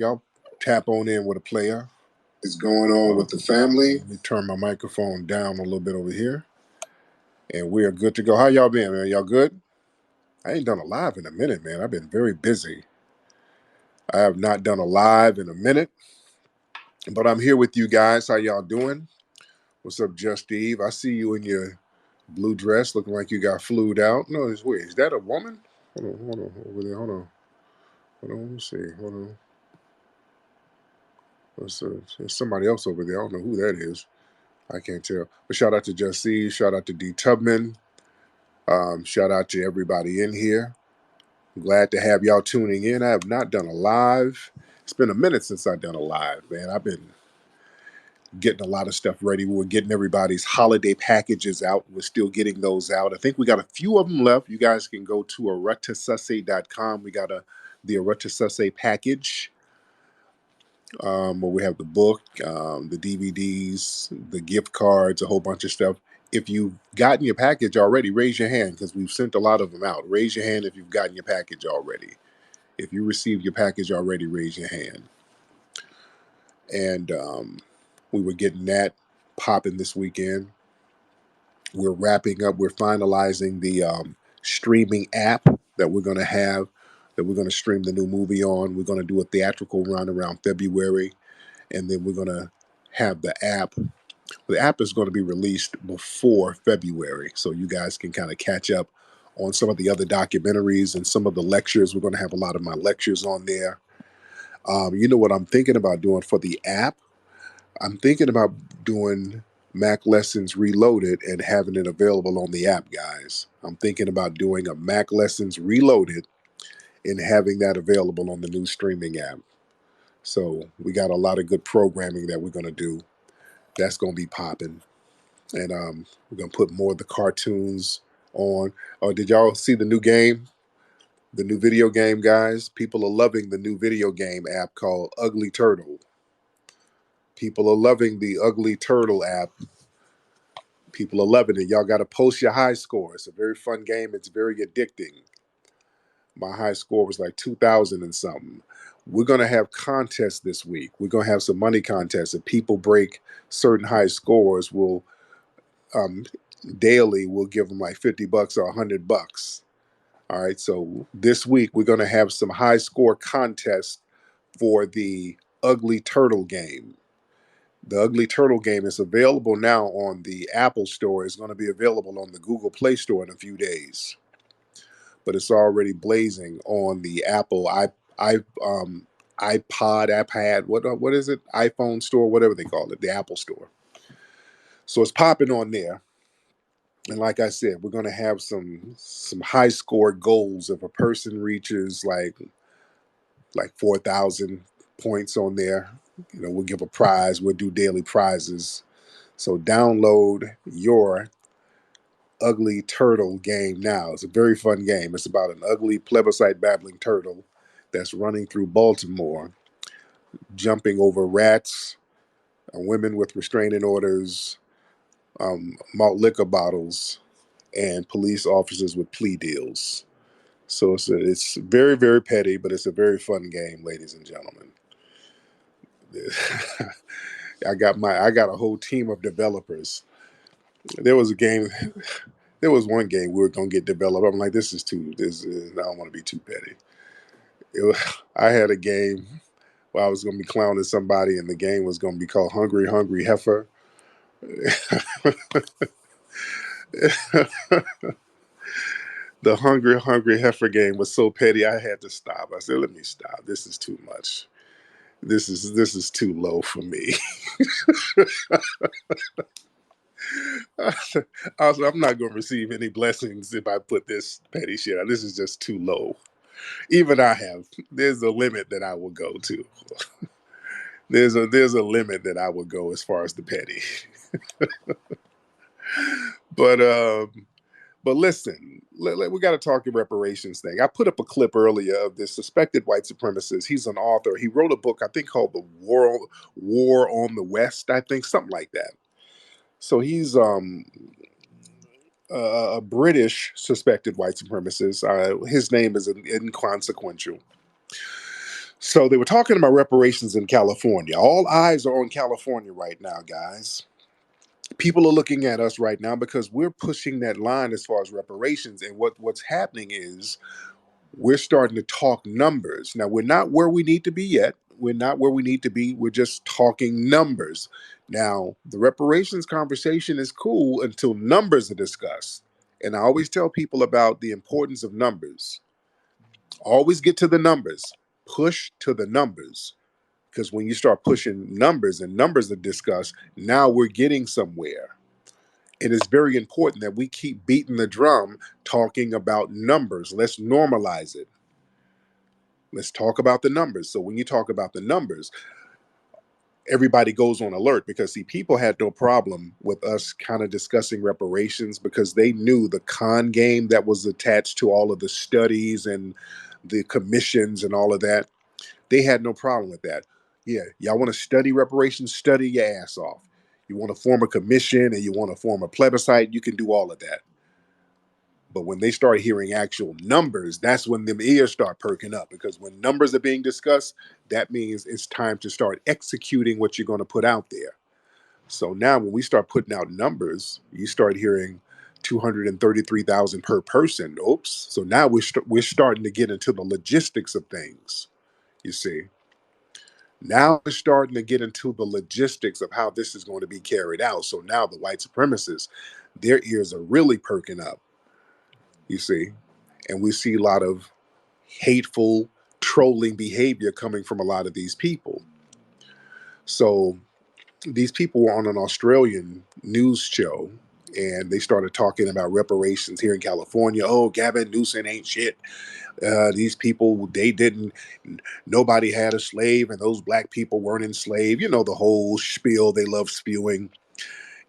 Y'all tap on in with a player. What's going on with the family? Let me turn my microphone down a little bit over here. And we are good to go. How y'all been, man? Y'all good? I ain't done a live in a minute, man. I've been very busy. I have not done a live in a minute. But I'm here with you guys. How y'all doing? What's up, Just Eve? I see you in your blue dress looking like you got flued out. No, it's weird. Is that a woman? Hold on. Over there, hold on. Hold on, let me see. Hold on. There's somebody else over there. I don't know who that is. I can't tell. But shout out to Just Eve. Shout out to D Tubman. Shout out to everybody in here. I'm glad to have y'all tuning in. I have not done a live. It's been a minute since I've done a live, man. I've been getting a lot of stuff ready. We're getting everybody's holiday packages out. We're still getting those out. I think we got a few of them left. You guys can go to aretasusse.com. We got the Aretasusse package, where we have the book, the DVDs, the gift cards, a whole bunch of stuff. If you've gotten your package already, raise your hand because we've sent a lot of them out. Raise your hand if you've gotten your package already. If you received your package already, raise your hand. And we were getting that popping this weekend. We're wrapping up. We're finalizing the streaming app that we're going to have, that we're going to stream the new movie on. We're going to do a theatrical run around February, and then we're going to have the app. The app is going to be released before February, so you guys can kind of catch up on some of the other documentaries and some of the lectures. We're going to have a lot of my lectures on there. You know what I'm thinking about doing for the app? I'm thinking about doing Mac Lessons Reloaded and having it available on the app, guys. I'm thinking about doing a Mac Lessons Reloaded and having that available on the new streaming app. So we got a lot of good programming that we're going to do. That's going to be popping. And we're going to put more of the cartoons on. Oh, did y'all see the new game? The new video game, guys? People are loving the new video game app called Ugly Turtle. People are loving the Ugly Turtle app. People are loving it. Y'all got to post your high score. It's a very fun game. It's very addicting. My high score was like 2,000 and something. We're going to have contests this week. We're going to have some money contests. If people break certain high scores, we'll daily we'll give them like $50 or $100. All right. So this week we're going to have some high score contests for the Ugly Turtle game. The Ugly Turtle game is available now on the Apple Store. It's going to be available on the Google Play Store in a few days. But it's already blazing on the Apple iPod, iPad, what is it? iPhone store, whatever they call it, the Apple Store. So it's popping on there. And like I said, we're going to have some high score goals. If a person reaches like 4,000 points on there, we'll give a prize. We'll do daily prizes. So download your Ugly Turtle game now. It's a very fun game. It's about an ugly plebiscite babbling turtle that's running through Baltimore, jumping over rats, women with restraining orders, malt liquor bottles, and police officers with plea deals. So it's very, very petty, but it's a very fun game, ladies and gentlemen. I got a whole team of developers. There was one game we were gonna get developed. I'm like, I don't want to be too petty. I had a game where I was gonna be clowning somebody, and the game was gonna be called Hungry Hungry Heifer. The Hungry Hungry Heifer game was so petty, I had to stop. I said, "Let me stop. This is too much. This is too low for me." I'm not going to receive any blessings if I put this petty shit out. This is just too low. Even there's a limit that I will go to. There's a limit that I will go as far as the petty. But listen, we got to talk the reparations thing. I put up a clip earlier of this suspected white supremacist. He's an author. He wrote a book, I think, called The War on the West, I think, something like that. So he's a British suspected white supremacist. His name is inconsequential. So they were talking about reparations in California. All eyes are on California right now, guys. People are looking at us right now because we're pushing that line as far as reparations. And what's happening is we're starting to talk numbers. Now, we're not where we need to be yet. We're not where we need to be. We're just talking numbers. Now, the reparations conversation is cool until numbers are discussed. And I always tell people about the importance of numbers. Always get to the numbers, push to the numbers. Because when you start pushing numbers and numbers are discussed, now we're getting somewhere. It is very important that we keep beating the drum talking about numbers. Let's normalize it. Let's talk about the numbers. So when you talk about the numbers, everybody goes on alert because see, people had no problem with us kind of discussing reparations because they knew the con game that was attached to all of the studies and the commissions and all of that. They had no problem with that. Yeah, y'all want to study reparations, study your ass off. You want to form a commission and you want to form a plebiscite, you can do all of that. But when they start hearing actual numbers, that's when them ears start perking up because when numbers are being discussed, that means it's time to start executing what you're going to put out there. So now when we start putting out numbers, you start hearing 233,000 per person. Oops. So now we're starting to get into the logistics of things, you see. Now we're starting to get into the logistics of how this is going to be carried out. So now the white supremacists, their ears are really perking up, you see. And we see a lot of hateful, trolling behavior coming from a lot of these people. So these people were on an Australian news show and they started talking about reparations here in California. Oh, Gavin Newsom ain't shit. These people, they didn't, nobody had a slave and those black people weren't enslaved. You know, the whole spiel they love spewing.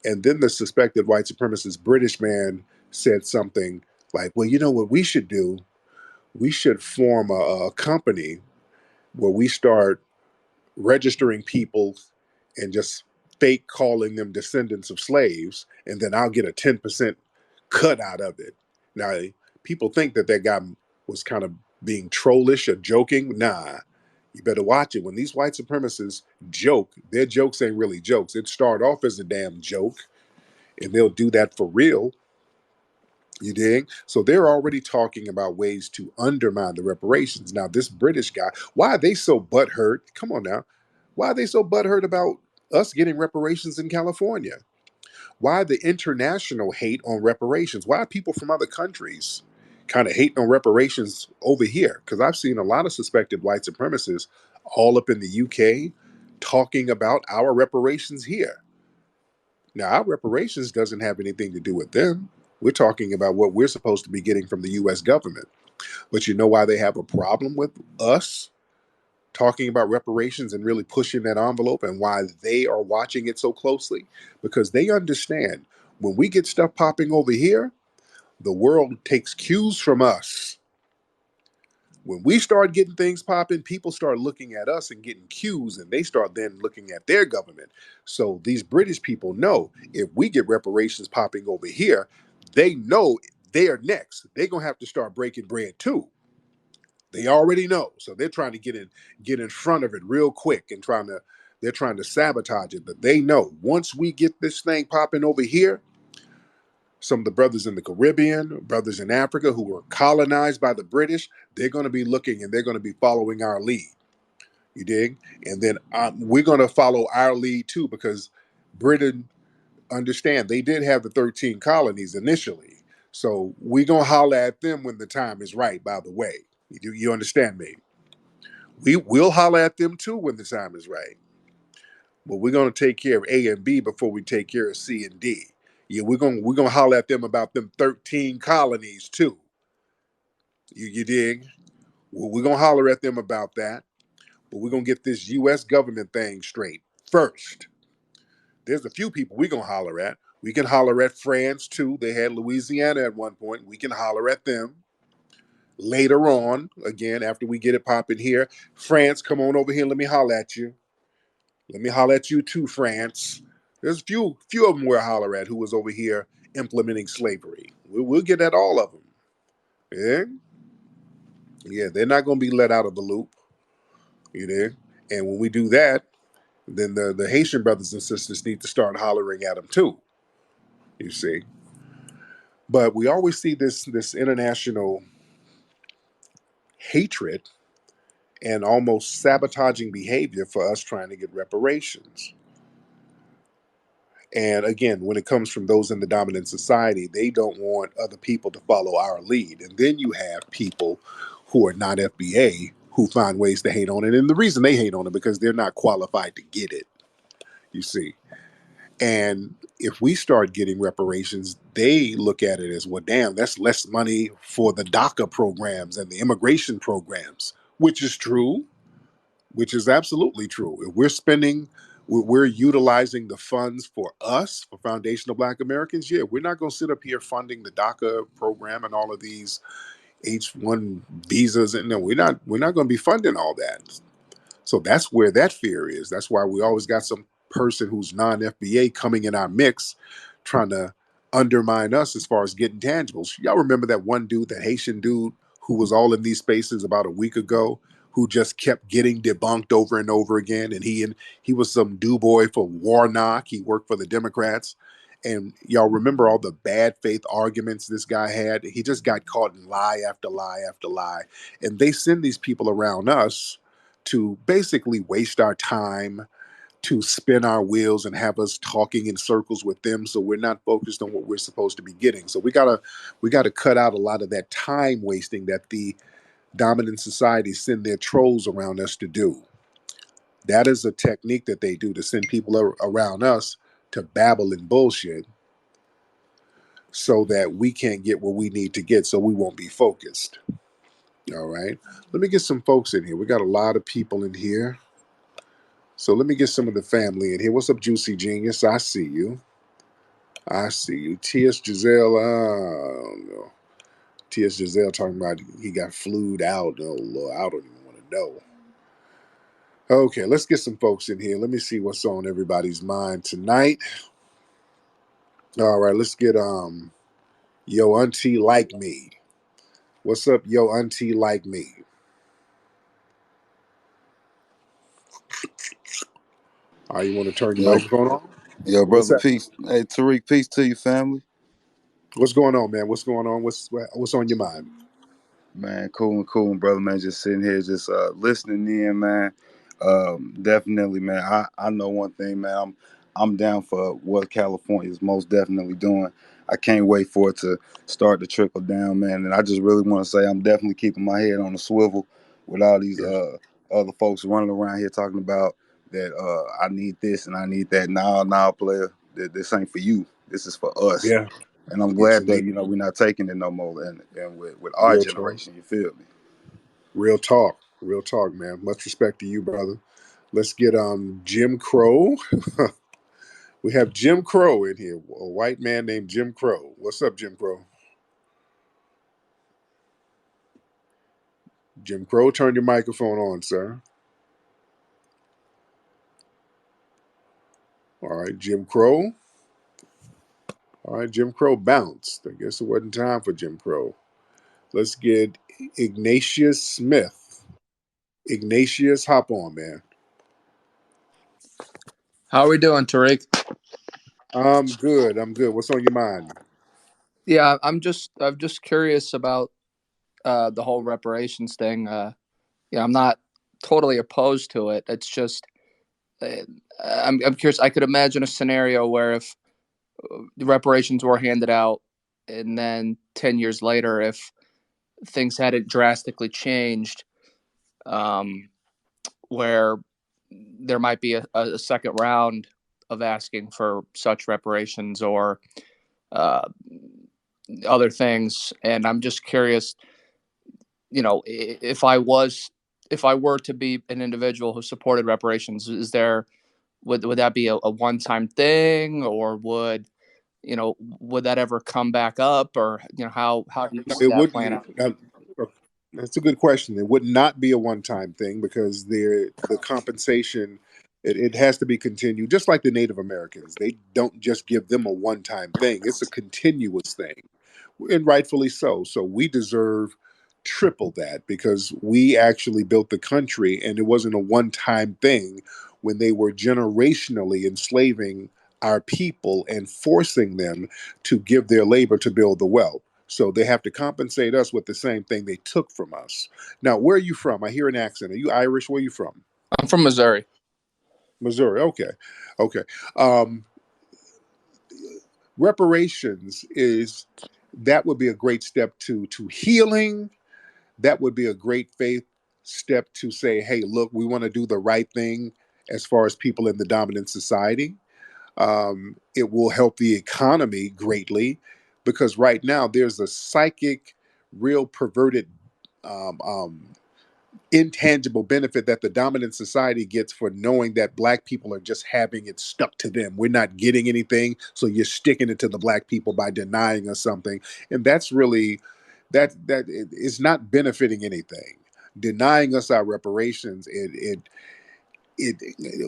And then the suspected white supremacist British man said something like, well, you know what we should do? We should form a company where we start registering people and just fake calling them descendants of slaves, and then I'll get a 10% cut out of it. Now, people think that that guy was kind of being trollish or joking. Nah, you better watch it. When these white supremacists joke, their jokes ain't really jokes. It start off as a damn joke, and they'll do that for real. You dig? So they're already talking about ways to undermine the reparations. Now, this British guy, why are they so butthurt? Come on now. Why are they so butthurt about us getting reparations in California? Why the international hate on reparations? Why are people from other countries kind of hating on reparations over here? Because I've seen a lot of suspected white supremacists all up in the UK talking about our reparations here. Now, our reparations doesn't have anything to do with them. We're talking about what we're supposed to be getting from the US government. But you know why they have a problem with us talking about reparations and really pushing that envelope and why they are watching it so closely? Because they understand when we get stuff popping over here, the world takes cues from us. When we start getting things popping, people start looking at us and getting cues, and they start then looking at their government. So these British people know if we get reparations popping over here, they know they are next. They're gonna have to start breaking bread too. They already know, so they're trying to get in front of it real quick and they're trying to sabotage it. But they know once we get this thing popping over here, some of the brothers in the Caribbean, brothers in Africa who were colonized by the British, they're going to be looking and they're going to be following our lead. You dig? And then we're going to follow our lead too because Britain, understand, they did have the 13 colonies initially. So we're going to holler at them when the time is right, by the way. You understand me? We will holler at them too when the time is right. But we're going to take care of A and B before we take care of C and D. Yeah, we're gonna holler at them about them 13 colonies too. You dig? Well, we're gonna holler at them about that, but we're gonna get this U.S. government thing straight first. There's a few people we're gonna holler at. We can holler at France too. They had Louisiana at one point. We can holler at them later on. Again, after we get it popping here, France, come on over here. Let me holler at you. Let me holler at you too, France. There's few of them we'll holler at who was over here implementing slavery. We'll get at all of them. Yeah, yeah, they're not going to be let out of the loop. You know, and when we do that, then the Haitian brothers and sisters need to start hollering at them too. You see, but we always see this international hatred and almost sabotaging behavior for us trying to get reparations. And again, when it comes from those in the dominant society, they don't want other people to follow our lead. And then you have people who are not FBA who find ways to hate on it. And the reason they hate on it because they're not qualified to get it, you see. And if we start getting reparations, they look at it as, well, damn, that's less money for the DACA programs and the immigration programs, which is true, which is absolutely true. If we're spending, we're utilizing the funds for us, for foundational Black Americans, yeah, we're not going to sit up here funding the DACA program and all of these H-1 visas. And no, we're not going to be funding all that. So that's where that fear is. That's why we always got some person who's non-FBA coming in our mix, trying to undermine us as far as getting tangibles. Y'all remember that one dude, that Haitian dude who was all in these spaces about a week ago, who just kept getting debunked over and over again. And he was some do boy for Warnock. He worked for the Democrats. And y'all remember all the bad faith arguments this guy had? He just got caught in lie after lie after lie. And they send these people around us to basically waste our time, to spin our wheels and have us talking in circles with them, so we're not focused on what we're supposed to be getting. So we gotta cut out a lot of that time wasting that the dominant society send their trolls around us to do. That is a technique that they do to send people around us to babble and bullshit so that we can't get what we need to get, so we won't be focused. All right. Let me get some folks in here. We got a lot of people in here. So let me get some of the family in here. What's up, Juicy Genius? I see you. I see you. T.S. Giselle, I don't know. T.S. Giselle talking about he got flued out. Oh, Lord, I don't even want to know. Okay, let's get some folks in here. Let me see what's on everybody's mind tonight. All right, let's get Yo Auntie Like Me. What's up, Yo Auntie Like Me? You want to turn your Yo, microphone on? yo, What's brother, that? peace. Hey, Tariq, peace to you, family. What's going on, man? What's going on? What's on your mind? Man, cool, brother, man. Just sitting here, just listening in, man. Definitely, man. I know one thing, man. I'm down for what California is most definitely doing. I can't wait for it to start to trickle down, man. And I just really want to say I'm definitely keeping my head on the swivel with all these Yeah, other folks running around here talking about that I need this and I need that. Nah, player. This ain't for you. This is for us. yeah, And I'm yes, glad that indeed. we're not taking it no more. And with our Real talk. generation, you feel me? Real talk, man. Much respect to you, brother. Let's get Jim Crow. We have Jim Crow in here, a white man named Jim Crow. What's up, Jim Crow? Jim Crow, turn your microphone on, sir. All right, Jim Crow. All right, Jim Crow bounced. I guess it wasn't time for Jim Crow. Let's get Ignatius Smith. Ignatius, hop on, man. How are we doing, Tariq? I'm good. I'm good. What's on your mind? Yeah, I'm just curious about the whole reparations thing. Yeah, I'm not totally opposed to it. It's just uh, I'm curious. I could imagine a scenario where if the reparations were handed out, and then 10 years later, if things hadn't drastically changed, um, where there might be a second round of asking for such reparations or uh, other things. And I'm just curious, if I were to be an individual who supported reparations, is there would that be a one time thing, or would that ever come back up, or how do you No, see it that playing out? wouldn't. That's a good question. It would not be a one-time thing because the compensation it has to be continued, just like the Native Americans. They don't just give them a one-time thing; it's a continuous thing, and rightfully so. So we deserve triple that, because we actually built the country, and it wasn't a one-time thing when they were generationally enslaving our people and forcing them to give their labor to build the wealth. So they have to compensate us with the same thing they took from us. Now, where are you from? I hear an accent. Are you Irish? Where are you from? I'm from Missouri. Missouri. Okay. Okay. Um, reparations is that would be a great step to healing. That would be a great faith step to say, hey, look, we want to do the right thing as far as people in the dominant society. It will help the economy greatly, because right now there's a psychic, real perverted, um, um, intangible benefit that the dominant society gets for knowing that black people are just having it stuck to them. We're not getting anything, so you're sticking it to the black people by denying us something, and that's really that is not benefiting anything. Denying us our reparations, it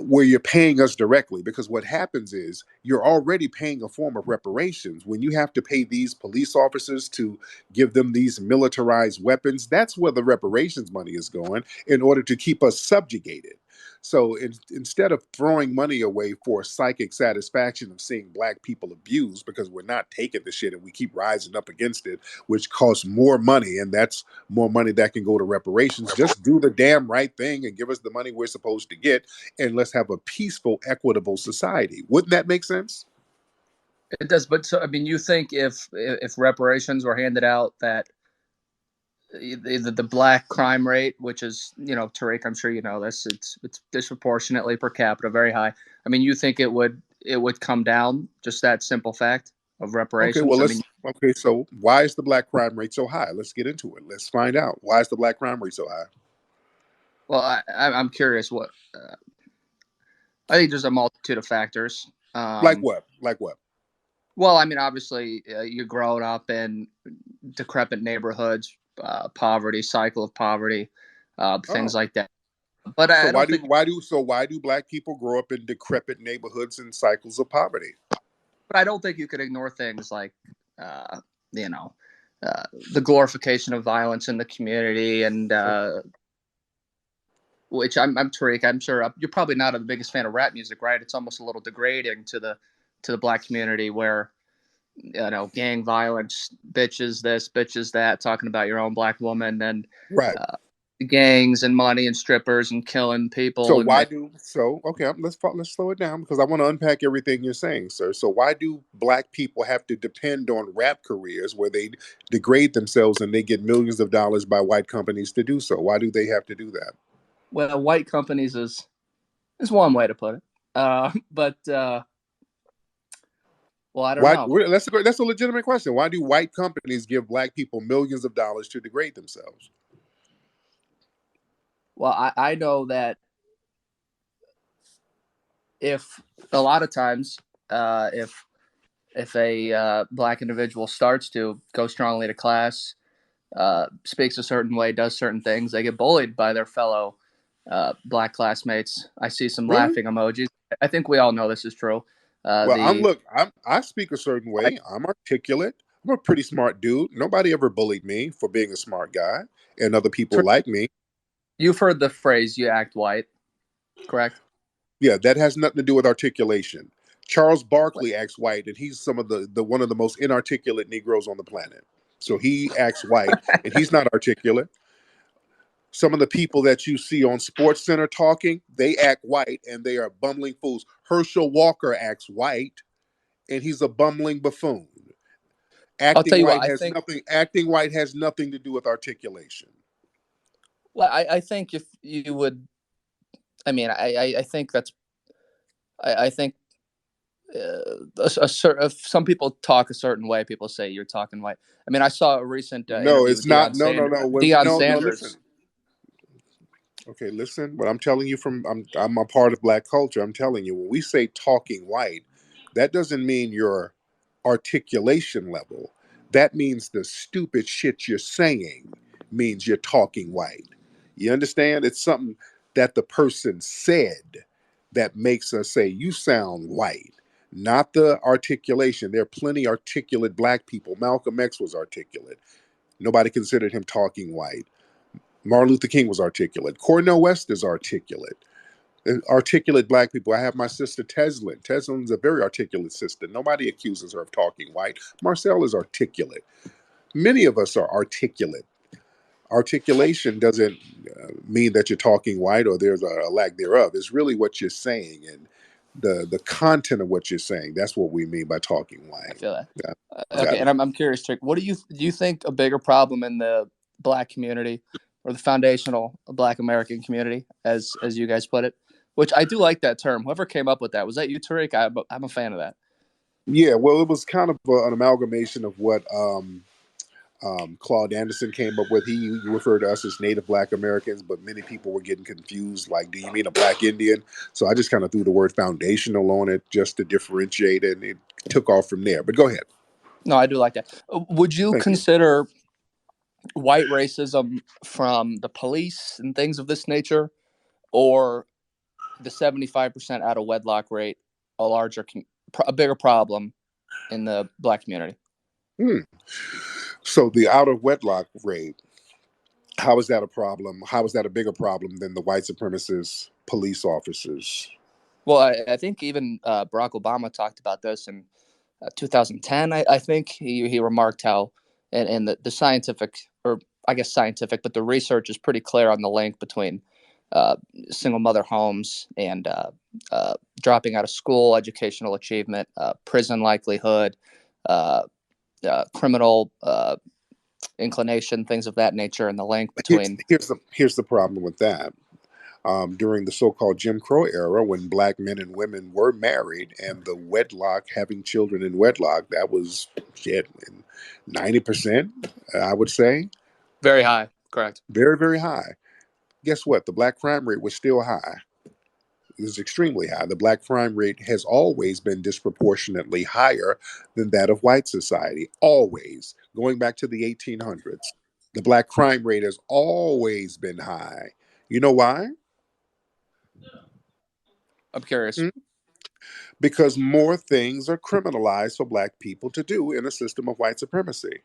where you're paying us directly, because what happens is you're already paying a form of reparations when you have to pay these police officers to give them these militarized weapons. That's where the reparations money is going, in order to keep us subjugated. So instead of throwing money away for psychic satisfaction of seeing black people abused, because we're not taking the shit and we keep rising up against it, which costs more money, and that's more money that can go to reparations. Just do the damn right thing and give us the money we're supposed to get, and let's have a peaceful, equitable society. Wouldn't that make sense? It does, but so I mean, you think if reparations were handed out, that the black crime rate, which is, Tariq, I'm sure you know this, it's disproportionately per capita very high. I mean, you think it would come down, just that simple fact of Okay, reparations? well, I mean, okay, so why is the black crime rate so high? Let's get into it. Let's find out. Why is the black crime rate so high? well, I'm curious what. I think there's a multitude of factors. Like what? Like what? Well, I mean, obviously, you're growing up in decrepit neighborhoods, poverty, cycle of poverty, things Oh, like that. But so I don't think. why do black people grow up in decrepit neighborhoods and cycles of poverty? But I don't think you could ignore things like, uh, you know, uh, the glorification of violence in the community, and which I'm Tariq. I'm sure you're probably not the biggest fan of rap music, right? It's almost a little degrading to the black community, where gang violence, bitches this, bitches that, talking about your own black woman, and Right. uh, gangs and money and strippers and killing So people, why do so? Okay, let's slow it down, because I want to unpack everything you're saying, sir. So why do black people have to depend on rap careers where they degrade themselves and they get millions of dollars by white companies to do so? Why do they have to do that? well, white companies is one way to put it. But well, I don't Why? know. That's a legitimate question. Why do white companies give black people millions of dollars to degrade themselves? Well, I know that if a lot of times, if a black individual starts to go strongly to class, speaks a certain way, does certain things, they get bullied by their fellow black classmates. I see some Really? laughing emojis. I think we all know this is true. Well, The I speak a certain white, way. I'm articulate. I'm a pretty smart dude. Nobody ever bullied me for being a smart guy, and other people like me. you've heard the phrase "you act white," correct? Yeah, that has nothing to do with articulation. Charles Barkley acts white, and he's some of the one of the most inarticulate Negroes on the planet. So he acts white, and he's not articulate. Some of the people that you see on Sports Center talking, they act white, and they are bumbling fools. Herschel Walker acts white, and he's a bumbling buffoon. I'll tell you what. I think. Acting white has nothing to do with articulation. Well, I think if you would, I mean, I think that's. I think if some people talk a certain way, people say you're talking white. I mean, I saw a recent No, interview it's with not. No, no, no. Deion No. Listen. Sanders. Okay, listen. What I'm telling you I'm a part of black culture. I'm telling you, when we say talking white, that doesn't mean your articulation level. That means the stupid shit you're saying means you're talking white. You understand? It's something that the person said that makes us say you sound white, not the articulation. There are plenty articulate black people. Malcolm X was articulate. Nobody considered him talking white. Martin Luther King was articulate. Cornel West is articulate. Articulate black people. I have my sister Teslin. Teslin's a very articulate sister. Nobody accuses her of talking white. Marcel is articulate. Many of us are articulate. Articulation doesn't mean that you're talking white or there's a lack thereof. It's really what you're saying and the content of what you're saying. That's what we mean by talking I white. feel that. Yeah, Okay, got and it. I'm curious, Trick. What do you think a bigger problem in the Black community or the foundational Black American community, as you guys put it? Which I do like that term. Whoever came up with that, was that you, Tariq? I'm a fan of that. Yeah, well, it was kind of an amalgamation of what Claude Anderson came up with. He referred to us as Native Black Americans, but many people were getting confused. Like, do you mean a Black Indian? So I just kind of threw the word foundational on it just to differentiate it, and it took off from there. But go ahead. No, I do like that. Would you Thank you. consider white racism from the police and things of this nature, or the 75% out of wedlock rate a bigger problem in the Black community? Hmm. So the out of wedlock rate, how is that a problem? How is that a bigger problem than the white supremacist police officers? Well, I think even Barack Obama talked about this in 2010. I think he remarked how, and the scientific, or I guess scientific, but the research is pretty clear on the link between uh, single mother homes and dropping out of school, educational achievement, prison likelihood, uh, criminal inclination, things of that nature, and the link between. Here's the problem with that. During the so-called Jim Crow era, when black men and women were married, and the wedlock, having children in wedlock, that was shit, 90%, I would say, Very high, correct. very, very high. Guess what? The black crime rate was still high. It was extremely high. The black crime rate has always been disproportionately higher than that of white society. Always. Going back to the 1800s, the black crime rate has always been high. You know why? I'm curious. Hmm? Because more things are criminalized for black people to do in a system of white supremacy.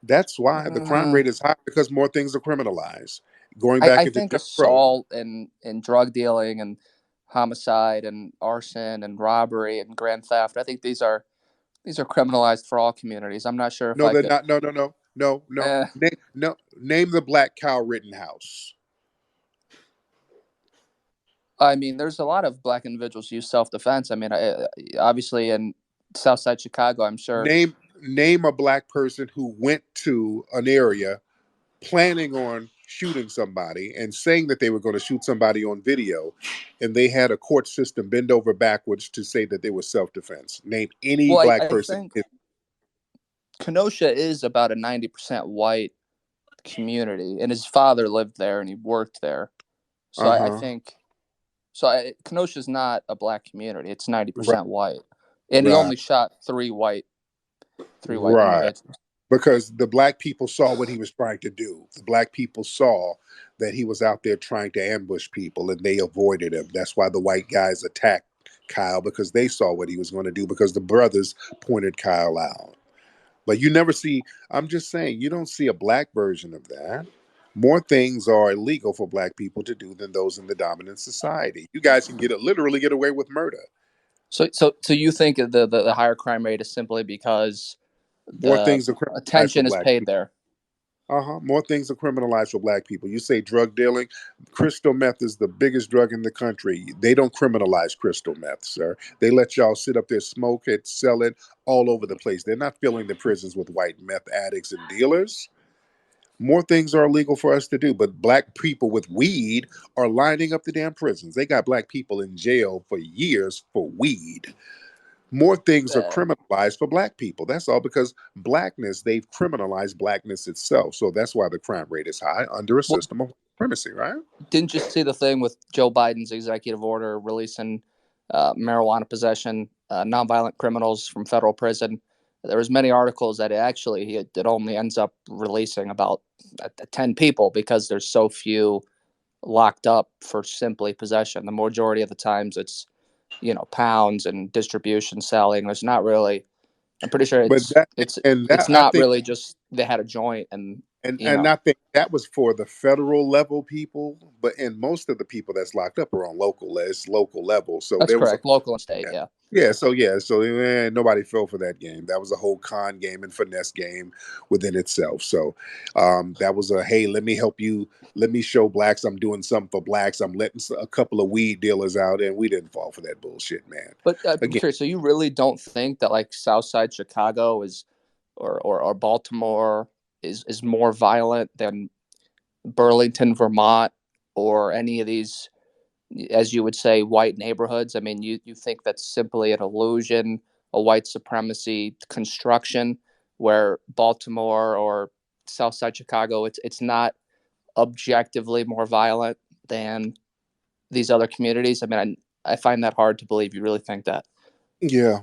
That's why the crime Uh, rate is high, because more things are criminalized. Going I back into think Jim Crow. assault and drug dealing and homicide and arson and robbery and grand theft. I think these are criminalized for all communities. I'm not sure if No, I they're could. not. No, no, no, no, no. Eh, No. Name the Black Cow Rittenhouse. I mean, there's a lot of black individuals who use self defense. I mean, obviously in Southside Chicago, I'm sure. Name a black person who went to an area planning on shooting somebody and saying that they were going to shoot somebody on video, and they had a court system bend over backwards to say that they were self-defense. Name any Well, black I person. think Kenosha is about a 90% white community, and his father lived there and he worked there. So I Uh-huh. think Kenosha is not a black community. It's Right. 90% white, and he Right. only shot three white Right. individuals. Because the black people saw what he was trying to do. The black people saw that he was out there trying to ambush people, and they avoided him. That's why the white guys attacked Kyle, because they saw what he was going to do, because the brothers pointed Kyle out. But you never see, I'm just saying, you don't see a black version of that. More things are illegal for black people to do than those in the dominant society. You guys can literally get away with murder. So you think the higher crime rate is simply because More the things are criminalized for attention is black paid people. there? More things are criminalized for black people. You say drug dealing. Crystal meth is the biggest drug in the country. They don't criminalize crystal meth, sir. They let y'all sit up there, smoke it, sell it all over the place. They're not filling the prisons with white meth addicts and dealers. More things are illegal for us to do, but black people with weed are lining up the damn prisons. They got black people in jail for years for weed. More things are Uh, criminalized for black people. That's all, because blackness, they've criminalized blackness itself. So that's why the crime rate is high under a well, system of supremacy, right? didn't you see the thing with Joe Biden's executive order releasing marijuana possession, nonviolent criminals from federal prison? There was many articles that it only ends up releasing about 10 people because there's so few locked up for simply possession. The majority of the times it's pounds and distribution selling. There's not really. I'm pretty sure But it's that it's and it's that I not think really just they had a joint, and And I think that was for the federal level people, but and most of the people that's locked up are on local level. So that's there was a correct, local and state, yeah. yeah. So nobody fell for that game. That was a whole con game and finesse game within itself. So that was a hey, let me help you, let me show blacks I'm doing something for blacks. I'm letting a couple of weed dealers out, and we didn't fall for that bullshit, man. But I'm Again, curious, so you really don't think that like Southside Chicago is, or Baltimore is more violent than Burlington, Vermont, or any of these, as you would say, white neighborhoods? I mean, you think that's simply an illusion, a white supremacy construction, where Baltimore or Southside Chicago, it's not objectively more violent than these other communities? I mean, I find that hard to believe. You really think that? yeah,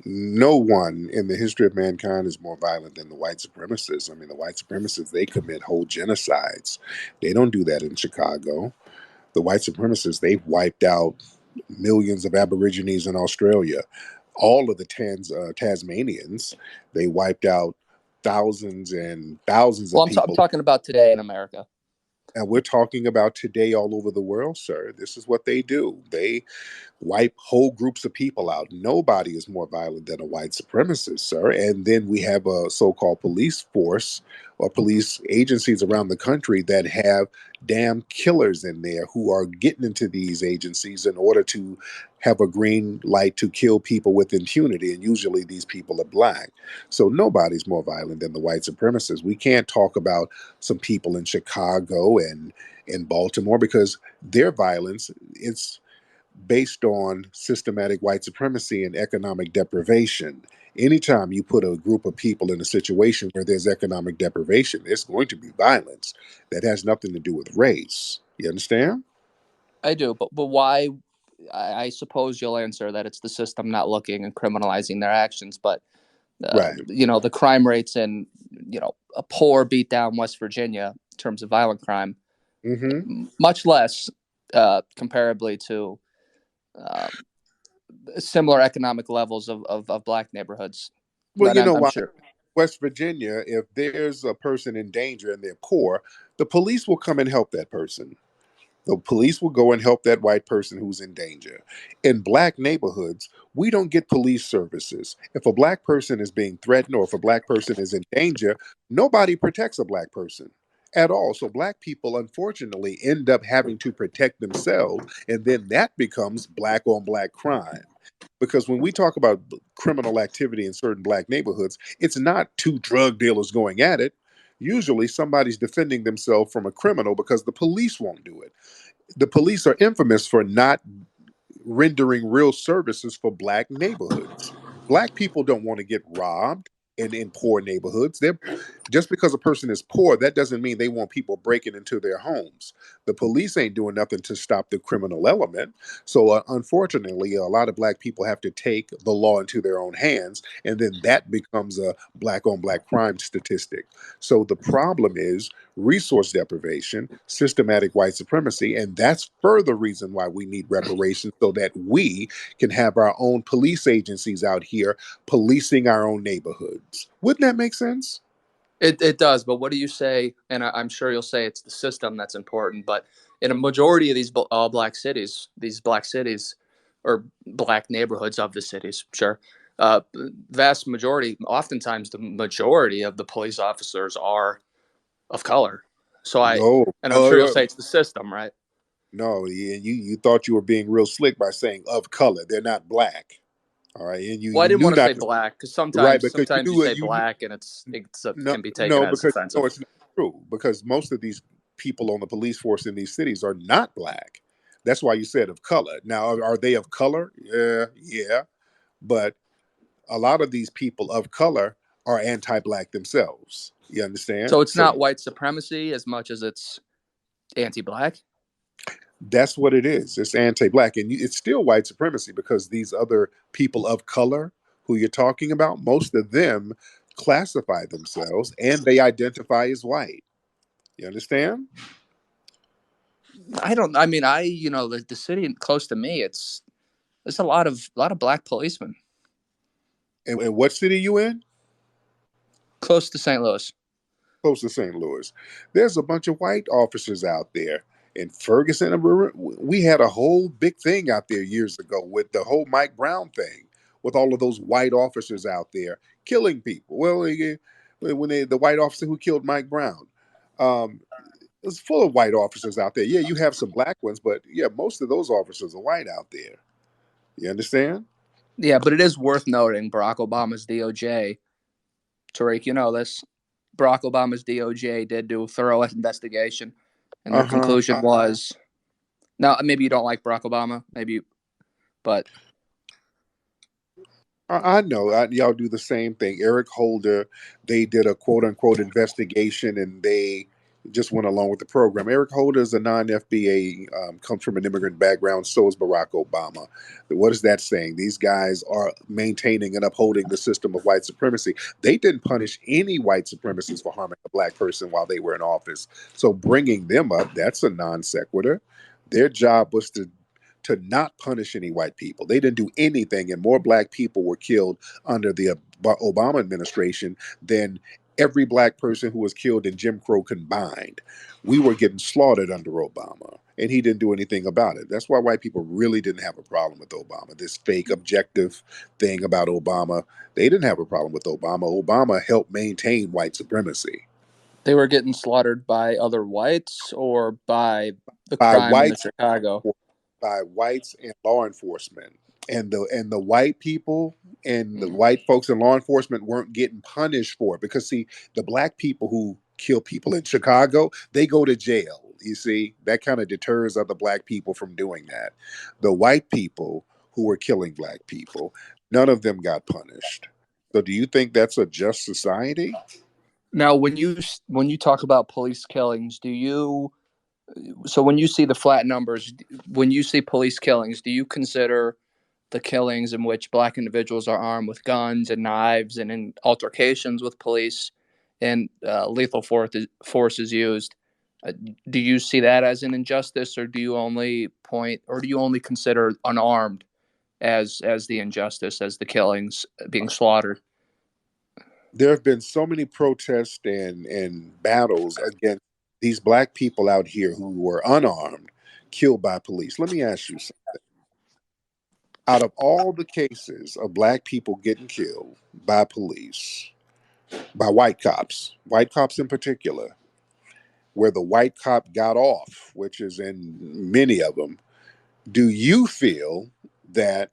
no one in the history of mankind is more violent than the white supremacists. I mean, the white supremacists, they commit whole genocides. They don't do that in Chicago. The white supremacists, they've wiped out millions of Aborigines in Australia. All of the Tasmanians, they wiped out thousands and thousands Well, of I'm people. talking about today in America. And we're talking about today all over the world, sir. This is what they do. They wipe whole groups of people out. Nobody is more violent than a white supremacist, sir. And then we have a so called police force or police agencies around the country that have damn killers in there who are getting into these agencies in order to have a green light to kill people with impunity. And usually these people are black. So nobody's more violent than the white supremacists. We can't talk about some people in Chicago and in Baltimore because their violence, it's based on systematic white supremacy and economic deprivation. Anytime you put a group of people in a situation where there's economic deprivation, there's going to be violence that has nothing to do with race. You understand? I do, but why? I suppose you'll answer that it's the system not looking and criminalizing their actions. But Right. the crime rates in a poor, beat down West Virginia in terms of violent crime, Hmm. much less comparably to uh, similar economic levels of black neighborhoods. Well, But you know I'm why? sure. West Virginia, if there's a person in danger and they're poor, the police will come and help that person. The police will go and help that white person who's in danger. In black neighborhoods, we don't get police services. If a black person is being threatened or if a black person is in danger, nobody protects a black person at all. So black people unfortunately end up having to protect themselves, and then that becomes black on black crime. Because when we talk about criminal activity in certain black neighborhoods, it's not two drug dealers going at it. Usually somebody's defending themselves from a criminal because the police won't do it. The police are infamous for not rendering real services for black neighborhoods. Black people don't want to get robbed in poor neighborhoods. They're just because a person is poor, that doesn't mean they want people breaking into their homes. The police ain't doing nothing to stop the criminal element. So unfortunately, a lot of black people have to take the law into their own hands, and then that becomes a black on black crime statistic. So the problem is resource deprivation, systematic white supremacy, and that's further reason why we need reparations so that we can have our own police agencies out here policing our own neighborhoods. Wouldn't that make sense? It does, but what do you say? And I'm sure you'll say it's the system that's important. But in a majority of these all black cities, or black neighborhoods of the cities, sure, vast majority, oftentimes the majority of the police officers are of color. So No, and I'm sure you'll say it's the system, right? no. You thought you were being real slick by saying of color. They're not black. All right, and Well, I you didn't knew want to not say to, black because right because sometimes you say black and no can be taken no as because no, offensive. it's not true because most of these people on the police force in these cities are not black. That's why you said of color. Now, are they of color? Yeah, yeah, but a lot of these people of color are anti-black themselves. You So understand? it's So not white supremacy as much as it's anti-black. that's what it is. It's anti-black, and it's still white supremacy because these other people of color who you're talking about, most of them classify themselves and they identify as white. You understand? I don't. I mean, the city close to me, there's a lot of black policemen. And what city you in? Close to St. Louis. Close to St. Louis. There's a bunch of white officers out there. In Ferguson, we had a whole big thing out there years ago with the whole Mike Brown thing, with all of those white officers out there killing people. Well, the white officer who killed Mike Brown, um, it was full of white officers out there. Yeah, you have some black ones, but yeah, most of those officers are white out there. You understand? Yeah, but it is worth noting Barack Obama's DOJ, Tariq, you know this. Barack Obama's DOJ did do a thorough investigation, and their Uh huh. conclusion was now maybe you don't like Barack Obama, maybe, but I know y'all do the same thing. Eric Holder, they did a quote unquote investigation and they just went along with the program. Eric Holder is a non FBA, comes from an immigrant background. So is Barack Obama. What is that saying? These guys are maintaining and upholding the system of white supremacy. They didn't punish any white supremacists for harming a black person while they were in office. So bringing them up, that's a non sequitur. Their job was to not punish any white people. They didn't do anything, and more black people were killed under the Obama administration than every black person who was killed in Jim Crow combined. We were getting slaughtered under Obama, and he didn't do anything about it. That's why white people really didn't have a problem with Obama. This fake objective thing about Obama, they didn't have a problem with Obama. Obama helped maintain white supremacy. they were getting slaughtered by other whites or by the By crime in the whites Chicago. by whites and law enforcement. And the white people and the white folks in law enforcement weren't getting punished for it because see, the black people who kill people in Chicago, they go to jail. You see, that kind of deters other black people from doing that. The white people who were killing black people, none of them got punished. So do you think that's a just society? Now, when you talk about police killings, do you so when you see the flat numbers, when you see police killings, do you consider the killings in which black individuals are armed with guns and knives and in altercations with police and lethal force is used? Do you see that as an injustice, or do you only consider unarmed as the injustice, as the killings being slaughtered? There have been so many protests and battles against these black people out here who were unarmed, killed by police. Let me ask you something. Out of all the cases of black people getting killed by police, by white cops in particular, where the white cop got off, which is in many of them, do you feel that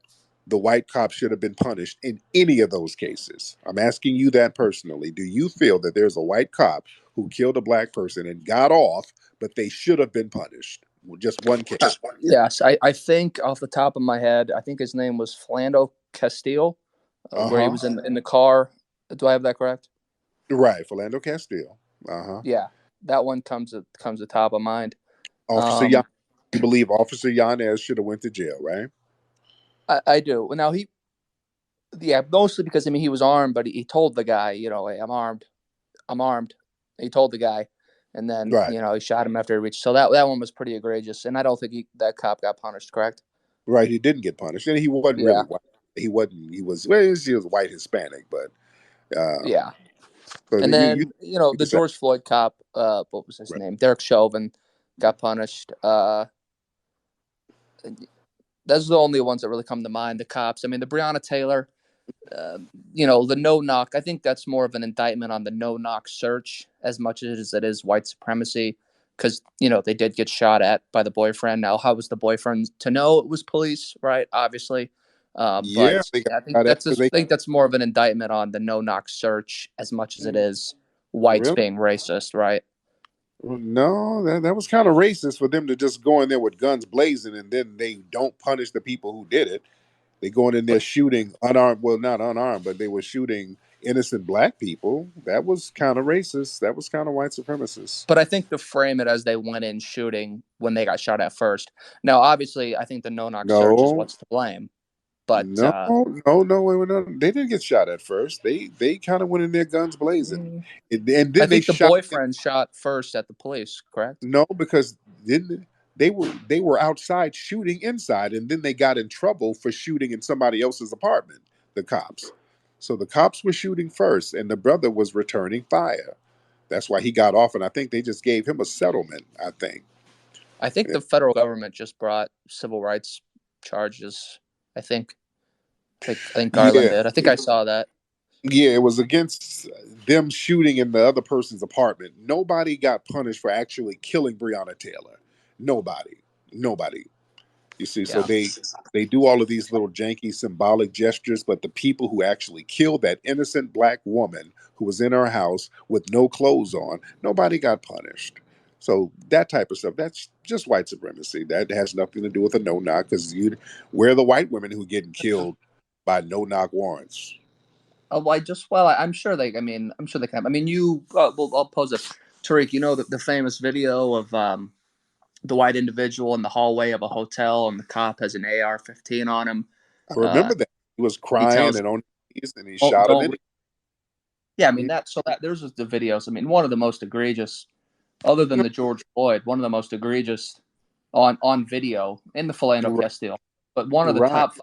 the white cop should have been punished in any of those cases? I'm asking you that personally. Do you feel that there's a white cop who killed a black person and got off, but they should have been punished? Just one case. Yes, I think off the top of my head, I think his name was Flando Castile, Uh where he huh. was in the car. Do I have that correct? Right. Philando Castile. Uh huh. Yeah, that one comes to top of mind. Officer Yan. Um, You believe Officer Yanez should have went to jail, right? I do. Now yeah, mostly because I mean he was armed, but he told the guy, hey, I'm armed. He told the guy, and then Right. he shot him after he reached. So that one was pretty egregious, and I don't think that cop got punished. Correct? Right. He didn't get punished, and he wasn't really Yeah, white. He wasn't. He was white Hispanic, but uh, yeah. so And you then you the can say George Floyd cop, what was his right. name? Derek Chauvin got punished. Those are the only ones that really come to mind. The cops. I mean, the Breonna Taylor. uh, the no knock. I think that's more of an indictment on the no knock search as much as it is white supremacy, because they did get shot at by the boyfriend. Now, how was the boyfriend to know it was police? Right, obviously. Yeah, But they got I think shot at because they that's more of an indictment on the no knock search as much as it mm, is whites really. being racist. Right. Well, no, that was kind of racist for them to just go in there with guns blazing and then they don't punish the people who did it. They going in there But shooting unarmed, well, not unarmed, but they were shooting innocent black people. That was kind of racist. That was kind of white supremacist. but I think to frame it as they went in shooting when they got shot at first. Now, obviously, I think the no knock search is No, what's to blame. But no, no, no. They didn't get shot at first. They kind of went in there guns blazing, and I then they think the shot. boyfriend shot first at the police, correct? No, because then they were outside shooting inside, and then they got in trouble for shooting in somebody else's apartment. The cops. So the cops were shooting first, and the brother was returning fire. That's why he got off, and I think they just gave him a settlement. I think. I think the federal government just brought civil rights charges. I think. I think Garland Yeah, did. I think I saw that. yeah, it was against them shooting in the other person's apartment. Nobody got punished for actually killing Breonna Taylor. Nobody. Nobody. You see, so Yeah. they do all of these little janky symbolic gestures, but the people who actually killed that innocent black woman who was in her house with no clothes on, nobody got punished. So that type of stuff, that's just white supremacy. That has nothing to do with a no knock because you, we're the white women who are getting killed by no knock warrants. Oh, I'm sure they. I mean, I'm sure they can. I mean, well, I'll pose it, Tariq. You know the famous video of the white individual in the hallway of a hotel, and the cop has an AR-15 on him. I Uh, remember that he was he crying tells, and on his knees and he "Oh, shot it don't." in. Yeah, I mean that. There's just the videos. I mean, one of the most egregious, other than the George Floyd, one of the most egregious on video in the Philando Right, Castile, but one of the right. top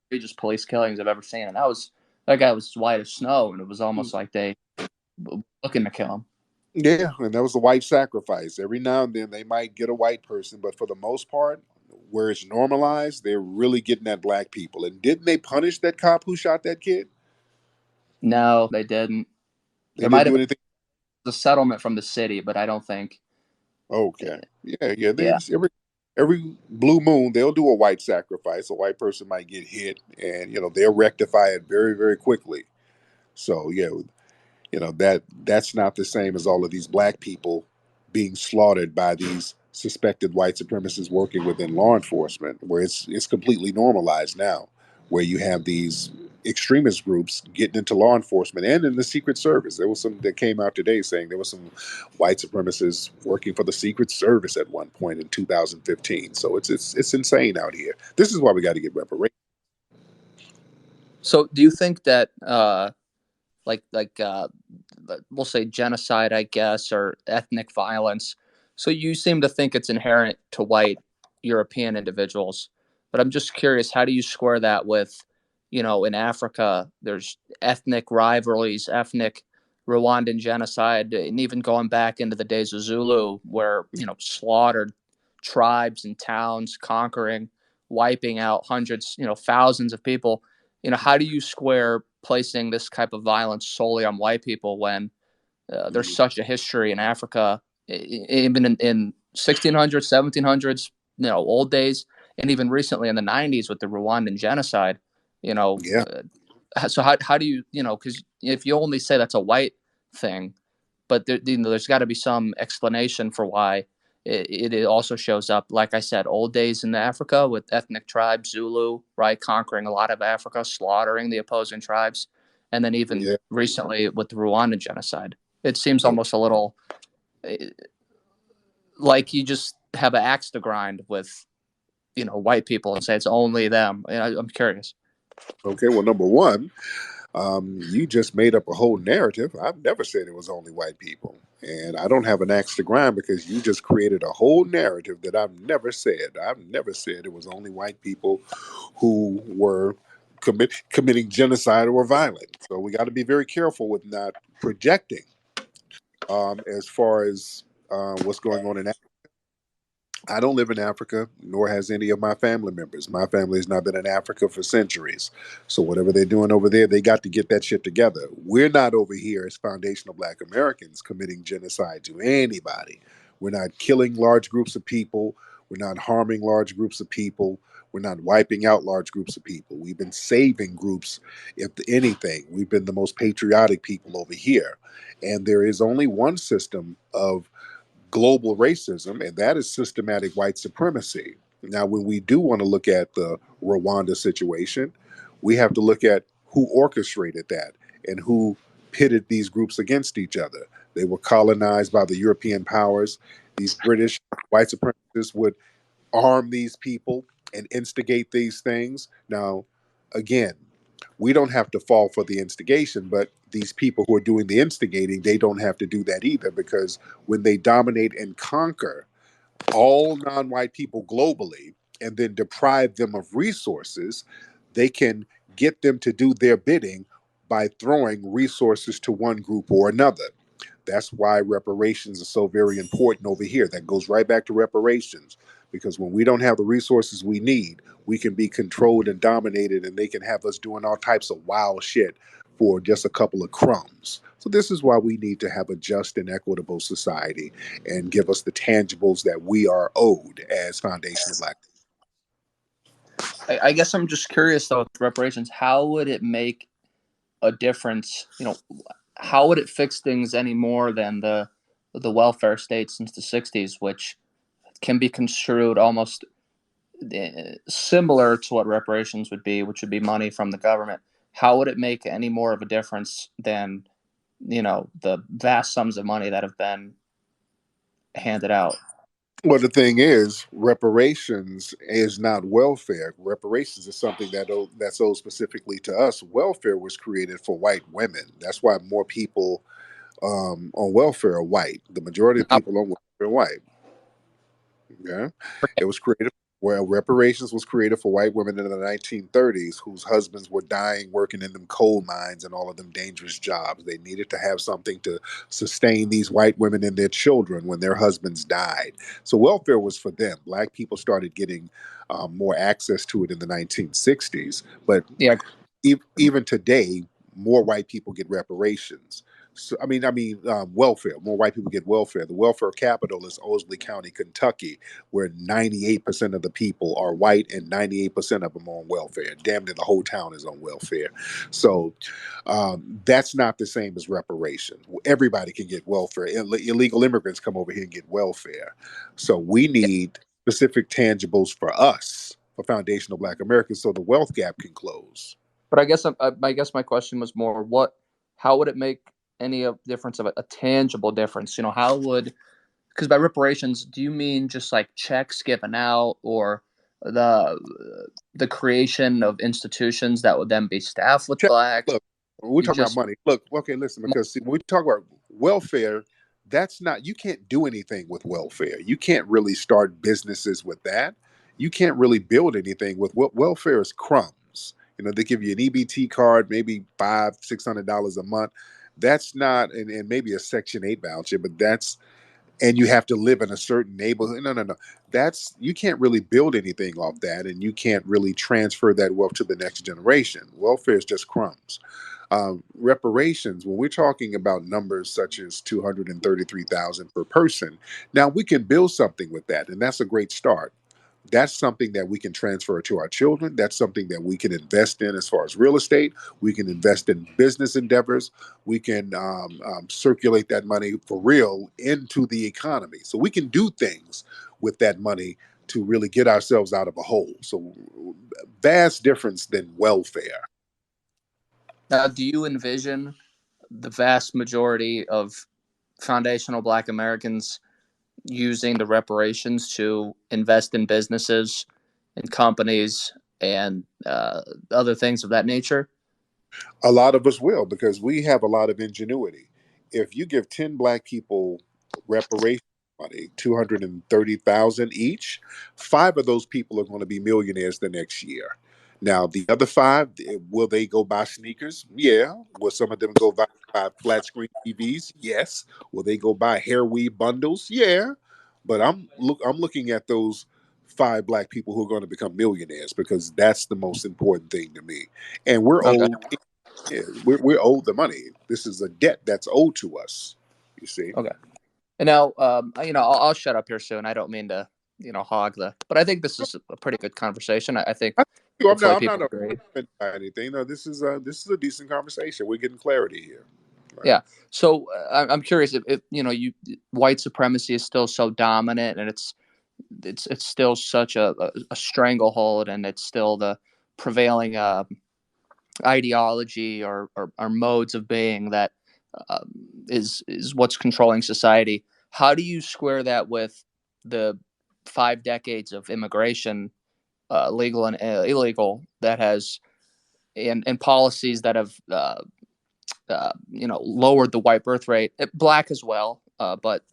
egregious police killings I've ever seen. And that guy was as white as snow, and it was almost like they were looking to kill him. Yeah, and that was a white sacrifice. Every now and then they might get a white person, but for the most part, where it's normalized, they're really getting at black people. And didn't they punish that cop who shot that kid? No, they didn't. They There didn't might have do been anything. a settlement from the city, but I don't think. Okay, yeah, yeah. They Yeah. just, every blue moon they'll do a white sacrifice. A white person might get hit, and they'll rectify it very, very quickly. So yeah, that's not the same as all of these black people being slaughtered by these suspected white supremacists working within law enforcement, where it's completely normalized now, where you have these extremist groups getting into law enforcement and in the Secret Service. There was some that came out today saying there was some white supremacists working for the Secret Service at one point in 2015. So it's insane out here. This is why we got to get reparations. So, do you think that like we'll say genocide, I guess, or ethnic violence. So you seem to think it's inherent to white European individuals, but I'm just curious, how do you square that with, in Africa, there's ethnic rivalries, ethnic Rwandan genocide, and even going back into the days of Zulu, where slaughtered tribes and towns, conquering, wiping out hundreds, thousands of people. How do you square placing this type of violence solely on white people when there's such a history in Africa, even in 1600s, 1700s, old days, and even recently in the 90s with the Rwandan genocide, you know. Yeah. So how do you, because if you only say that's a white thing, but there's got to be some explanation for why it also shows up. Like I said, old days in Africa with ethnic tribes, Zulu, right, conquering a lot of Africa, slaughtering the opposing tribes, and then even Yeah. recently with the Rwandan genocide. It seems No. almost a little like you just have an axe to grind with white people and say it's only them. And I'm curious. Okay. Well, number one, you just made up a whole narrative. I've never said it was only white people. And I don't have an axe to grind because you just created a whole narrative that I've never said. I've never said it was only white people who were committing genocide or violence. So we got to be very careful with not projecting as far as what's going on in. I don't live in Africa, nor has any of my family members. My family has not been in Africa for centuries. So whatever they're doing over there, they got to get that shit together. We're not over here as foundational black Americans committing genocide to anybody. We're not killing large groups of people. We're not harming large groups of people. We're not wiping out large groups of people. We've been saving groups, if anything. We've been the most patriotic people over here. And there is only one system of global racism, and that is systematic white supremacy. Now, when we do want to look at the Rwanda situation, we have to look at who orchestrated that and who pitted these groups against each other. They were colonized by the European powers. These British white supremacists would arm these people and instigate these things. Now, again, we don't have to fall for the instigation, but these people who are doing the instigating, they don't have to do that either because when they dominate and conquer all non-white people globally and then deprive them of resources, they can get them to do their bidding by throwing resources to one group or another. That's why reparations are so very important over here. That goes right back to reparations. Because when we don't have the resources we need, we can be controlled and dominated, and they can have us doing all types of wild shit for just a couple of crumbs. So, this is why we need to have a just and equitable society and give us the tangibles that we are owed as foundational Black. I guess I'm just curious though, with reparations, how would it make a difference? How would it fix things any more than the welfare state since the '60s, which can be construed almost similar to what reparations would be, which would be money from the government? How would it make any more of a difference than the vast sums of money that have been handed out? Well, the thing is, reparations is not welfare. Reparations is something that's owed specifically to us. Welfare was created for white women. That's why more people on welfare are white. The majority of Now, people on welfare are white. Yeah, it was created. Well, reparations was created for white women in the 1930s whose husbands were dying working in them coal mines and all of them dangerous jobs. They needed to have something to sustain these white women and their children when their husbands died. So welfare was for them. Black people started getting more access to it in the 1960s, but yeah, even today, more white people get reparations. So, welfare. More white people get welfare. The welfare capital is Owsley County, Kentucky, where 98% of the people are white and 98% of them are on welfare. Damn near the whole town is on welfare. So that's not the same as reparations. Everybody can get welfare. Illegal immigrants come over here and get welfare. So we need specific tangibles for us, for foundational Black Americans, so the wealth gap can close. but I guess my question was more how would it make any of difference of a tangible difference? How would, because by reparations, do you mean just like checks given out, or the the creation of institutions that would then be staffed with Check. blacks? Look, we're You talking about just money. Look, okay, listen, because see, when we talk about welfare, that's not, you can't do anything with welfare. You can't really start businesses with that. You can't really build anything with welfare is crumbs. They give you an EBT card, maybe $500-$600 a month. That's not, and maybe a Section 8 voucher, but that's, and you have to live in a certain neighborhood. No, no, no. That's, you can't really build anything off that, and you can't really transfer that wealth to the next generation. Welfare is just crumbs. Reparations, when we're talking about numbers such as 233,000 per person, now we can build something with that, and that's a great start. That's something that we can transfer to our children. That's something that we can invest in as far as real estate. We can invest in business endeavors. We can circulate that money for real into the economy. So we can do things with that money to really get ourselves out of a hole. So vast difference than welfare. now, do you envision the vast majority of foundational Black Americans using the reparations to invest in businesses and companies and other things of that nature? A lot of us will, because we have a lot of ingenuity. If you give 10 Black people reparation money, 230,000 each, five of those people are going to be millionaires the next year. Now, the other five, will they go buy sneakers? Yeah. Will some of them go buy flat screen TVs? Yes. Will they go buy hair weave bundles? Yeah. But I'm looking at those five Black people who are going to become millionaires, because that's the most important thing to me. And we're Okay. old. Yeah, we're owed the money. This is a debt that's owed to us. You see. Okay. And now, I'll shut up here soon. I don't mean to, hog but I think this is a pretty good conversation. I think I, hopefully I'm not people agree. offended by anything. No, this is a decent conversation. We're getting clarity here. Right. Yeah. So I'm curious if white supremacy is still so dominant, and it's still such a stranglehold, and it's still the prevailing ideology or modes of being that is what's controlling society. How do you square that with the 5 decades of immigration, legal and illegal, that has and policies that have lowered the white birth rate, black as well, but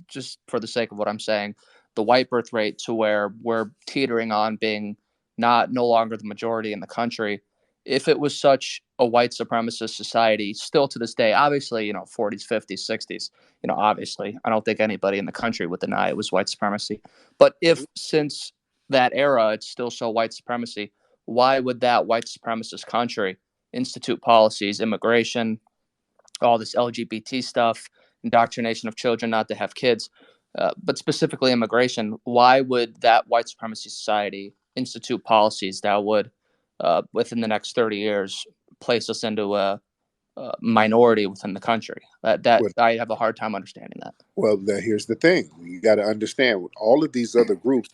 just for the sake of what I'm saying, the white birth rate to where we're teetering on being no longer the majority in the country? if it was such a white supremacist society, still to this day, obviously, 40s, 50s, 60s, obviously, I don't think anybody in the country would deny it was white supremacy. But if since that era, it's still so white supremacy, why would that white supremacist country institute policies, immigration, all this LGBT stuff, indoctrination of children not to have kids, but specifically immigration? Why would that white supremacy society institute policies that would, within the next 30 years, place us into a minority within the country? That Well, I have a hard time understanding that. well, here's the thing. You got to understand, all of these other groups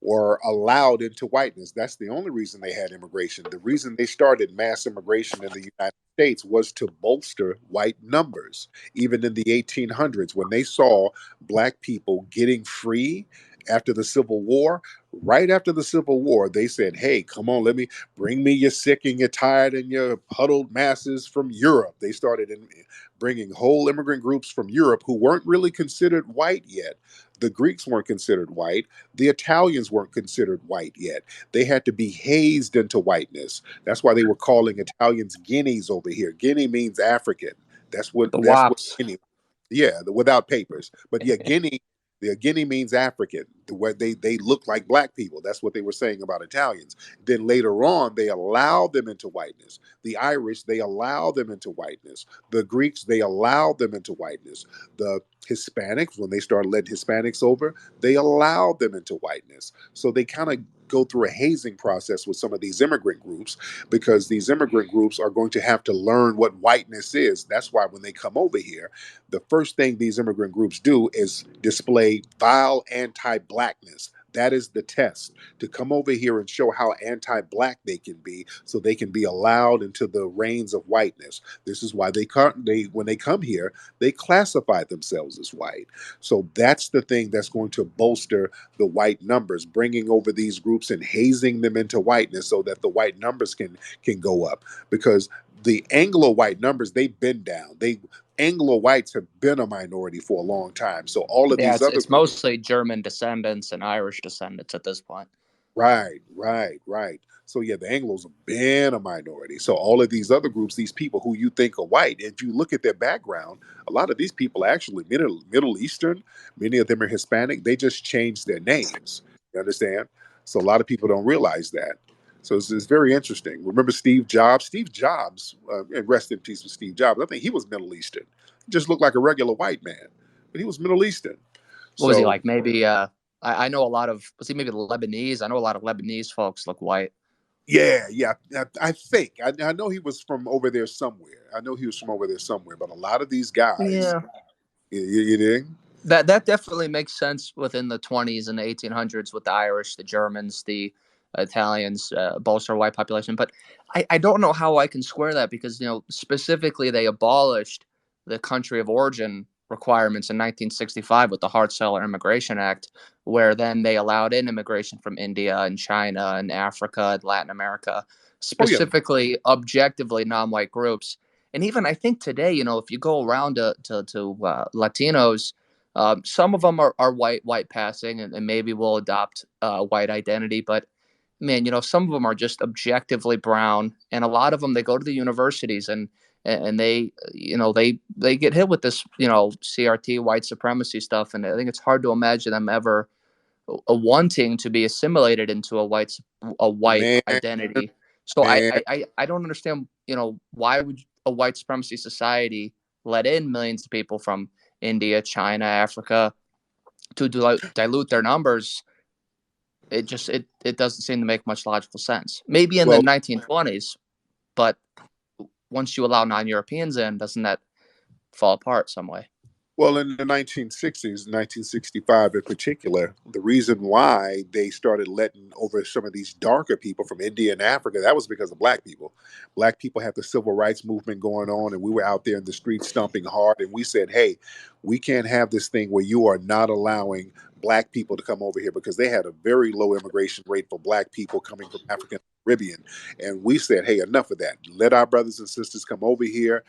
were allowed into whiteness. That's the only reason they had immigration. The reason they started mass immigration in the United States was to bolster white numbers. Even in the 1800s, when they saw black people getting free after the Civil War, right after the Civil War, they said, "Hey, come on, let me bring me your sick and your tired and your huddled masses from Europe." They started bringing whole immigrant groups from Europe who weren't really considered white yet. The Greeks weren't considered white. The Italians weren't considered white yet. They had to be hazed into whiteness. That's why they were calling Italians guineas over here. Guinea means African. That's what The that's what WAPs. Guinea. Yeah, without papers. But yeah, Guinea. The Guinea means African. The way they look like black people. That's what they were saying about Italians. Then later on, they allowed them into whiteness. The Irish, they allowed them into whiteness. The Greeks, they allowed them into whiteness. The Hispanics, when they started letting Hispanics over, they allowed them into whiteness. So they kind of go through a hazing process with some of these immigrant groups, because these immigrant groups are going to have to learn what whiteness is. That's why when they come over here, the first thing these immigrant groups do is display vile anti-blackness. That is the test, to come over here and show how anti-black they can be, so they can be allowed into the reigns of whiteness. This is why they when they come here, they classify themselves as white. So that's the thing that's going to bolster the white numbers, bringing over these groups and hazing them into whiteness so that the white numbers can go up. Because the Anglo white numbers, they've been down. They Anglo whites have been a minority for a long time. So all of Yeah, these other it's mostly German descendants and Irish descendants at this point. right. So yeah, the Anglos have been a minority. So all of these other groups, these people who you think are white, if you look at their background, a lot of these people are actually Middle Eastern. Many of them are Hispanic. They just changed their names. You understand? So a lot of people don't realize that. So it's very interesting. Remember Steve Jobs? Steve Jobs, and rest in peace with Steve Jobs. I think he was Middle Eastern. He just looked like a regular white man, but he was Middle Eastern. What was he So like? Maybe I know a lot of, was he maybe Lebanese? I know a lot of Lebanese folks look white. yeah. I think I know he was from over there somewhere. I know he was from over there somewhere. But a lot of these guys, Yeah. you dig? That definitely makes sense within the 20s and the 1800s with the Irish, the Germans, the Italians, bolster white population. But I don't know how I can square that, because specifically they abolished the country of origin requirements in 1965 with the Hart-Celler Immigration Act, where then they allowed in immigration from India and China and Africa and Latin America, Oh yeah, specifically objectively non-white groups. And even I think today, if you go around to Latinos, some of them are white passing, and maybe will adopt white identity. But man, some of them are just objectively brown, and a lot of them, they go to the universities, and they they get hit with this CRT white supremacy stuff, and I think it's hard to imagine them ever wanting to be assimilated into a white man, identity. So I man. I I I don't understand, why would a white supremacy society let in millions of people from India, China, Africa to dilute their numbers? It doesn't seem to make much logical sense. Maybe in the Well, 1920s, but once you allow non-Europeans in, doesn't that fall apart some way? Well, in the 1960s, 1965 in particular, the reason why they started letting over some of these darker people from India and Africa, that was because of black people. Black people had the civil rights movement going on, and we were out there in the streets stomping hard, and we said, hey, we can't have this thing where you are not allowing black people to come over here, because they had a very low immigration rate for black people coming from African Caribbean. And we said, hey, enough of that. Let our brothers and sisters come over here.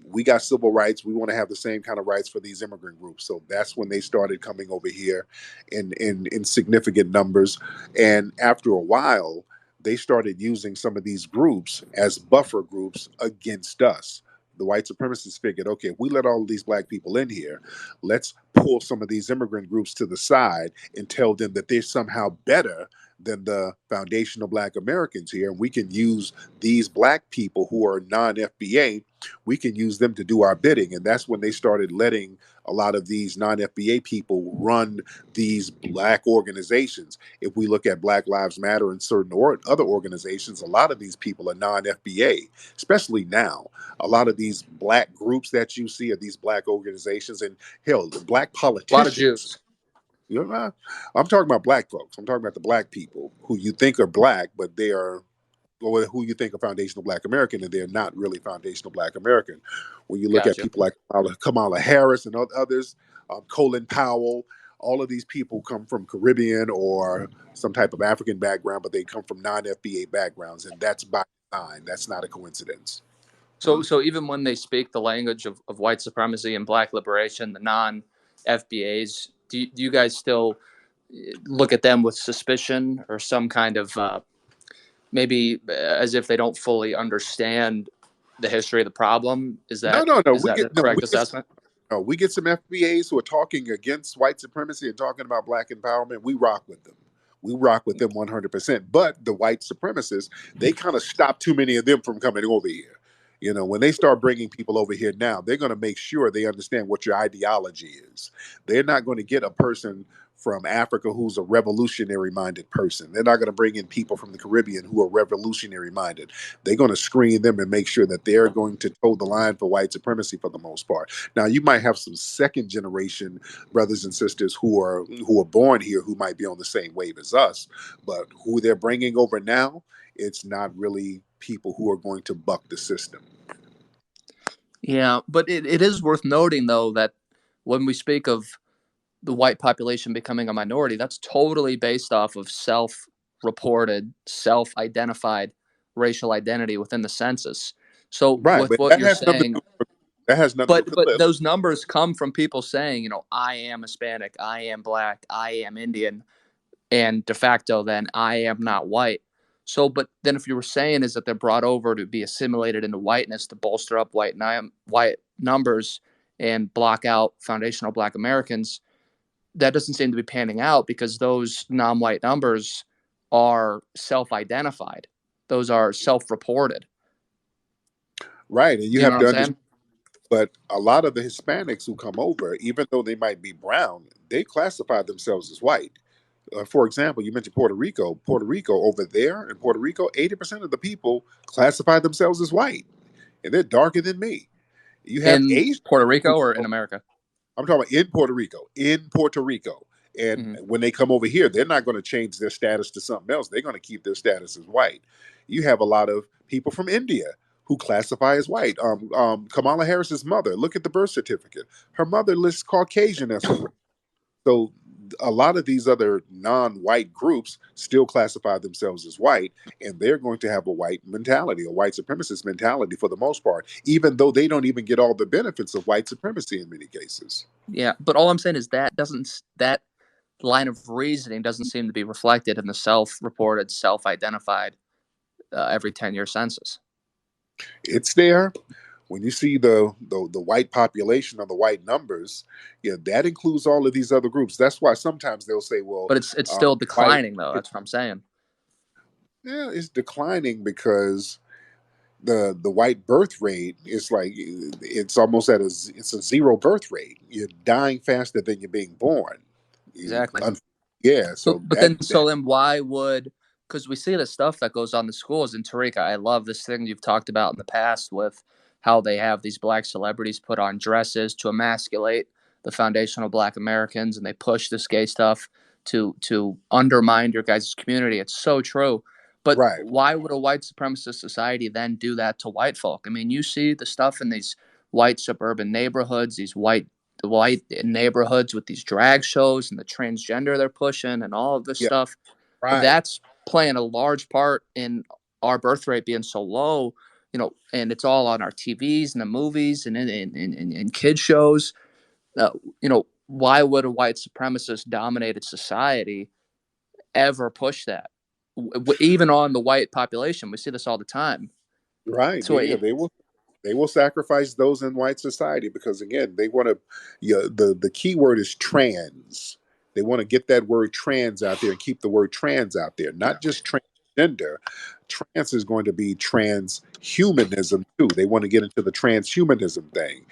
We got civil rights. We want to have the same kind of rights for these immigrant groups. So that's when they started coming over here in significant numbers. And after a while, they started using some of these groups as buffer groups against us. The white supremacists figured, okay, if we let all of these black people in here, let's pull some of these immigrant groups to the side and tell them that they're somehow better than the foundational black Americans here. And we can use these black people who are non FBA, we can use them to do our bidding. And that's when they started letting a lot of these non FBA people run these black organizations. If we look at Black Lives Matter and certain other organizations, a lot of these people are non FBA, especially now. A lot of these black groups that you see are these black organizations, and hell, the black A lot of politicians. Jews. You know, I'm talking about black folks. I'm talking about the black people who you think are black, but they are, or who you think are foundational black American, and they're not really foundational black American. When you look at Gotcha. people like Kamala Harris and others, Colin Powell, all of these people come from Caribbean or some type of African background, but they come from non-FBA backgrounds, and that's by design. That's not a coincidence. So even when they speak the language of white supremacy and black liberation, the non FBAs, do you guys still look at them with suspicion or some kind of maybe as if they don't fully understand the history of the problem? Is No, that no, no. is that a correct assessment? No, we get some FBAs who are talking against white supremacy and talking about black empowerment. We rock with them. We rock with them 100%. But the white supremacists, they kind of stop too many of them from coming over here. You know, when they start bringing people over here now, they're going to make sure they understand what your ideology is. They're not going to get a person from Africa who's a revolutionary minded person. They're not going to bring in people from the Caribbean who are revolutionary minded. They're going to screen them and make sure that they're going to toe the line for white supremacy for the most part. Now, you might have some second generation brothers and sisters who are born here who might be on the same wave as us, but who they're bringing over now, it's not really people who are going to buck the system. Yeah, but it is worth noting though that when we speak of the white population becoming a minority, that's totally based off of self-reported, self-identified racial identity within the census. So Right, with but what you're saying, that has nothing to but do but with those numbers come from people saying, I am Hispanic, I am black, I am Indian, and de facto then I am not white. So, but then if you were saying is that they're brought over to be assimilated into whiteness to bolster up white numbers and block out foundational black Americans, that doesn't seem to be panning out because those non-white numbers are self-identified. Those are self-reported. right, and you Do you know have what to I'm understand. saying? But a lot of the Hispanics who come over, even though they might be brown, they classify themselves as white. For example, you mentioned Puerto Rico. Puerto Rico, over there in Puerto Rico, 80% of the people classify themselves as white, and they're darker than me. You have In Asians Puerto who Rico or come. in America? I'm talking about in Puerto Rico. In Puerto Rico. And Mm-hmm. when they come over here, they're not going to change their status to something else. They're going to keep their status as white. You have a lot of people from India who classify as white. Kamala Harris's mother, look at the birth certificate. Her mother lists Caucasian as her race. So a lot of these other non-white groups still classify themselves as white, and they're going to have a white mentality, a white supremacist mentality for the most part, even though they don't even get all the benefits of white supremacy in many cases. Yeah, but all I'm saying is that line of reasoning doesn't seem to be reflected in the self-reported, self-identified every 10-year census. It's there. When you see the white population or the white numbers, yeah, that includes all of these other groups. That's why sometimes they'll say, well, But it's still white, declining though. That's what I'm saying. yeah, it's declining because the white birth rate is like it's almost it's a zero birth rate. You're dying faster than you're being born. You, Exactly. yeah, But so but then so then why would, because we see the stuff that goes on in schools in Tariq, I love this thing you've talked about in the past with how they have these black celebrities put on dresses to emasculate the foundational black Americans and they push this gay stuff to undermine your guys' community. It's so true. But right, why would a white supremacist society then do that to white folk? I mean, you see the stuff in these white suburban neighborhoods, these white neighborhoods with these drag shows and the transgender they're pushing and all of this yeah, stuff. right, That's playing a large part in our birth rate being so low, and it's all on our TVs and the movies and in kid shows. Why would a white supremacist dominated society ever push that? even on the white population. We see this all the time. Right. So Yeah, they will sacrifice those in white society because again, they want to. Yeah, the key word is trans. They want to get that word trans out there and keep the word trans out there, not just transgender. Trans is going to be transhumanism too. They want to get into the transhumanism thing.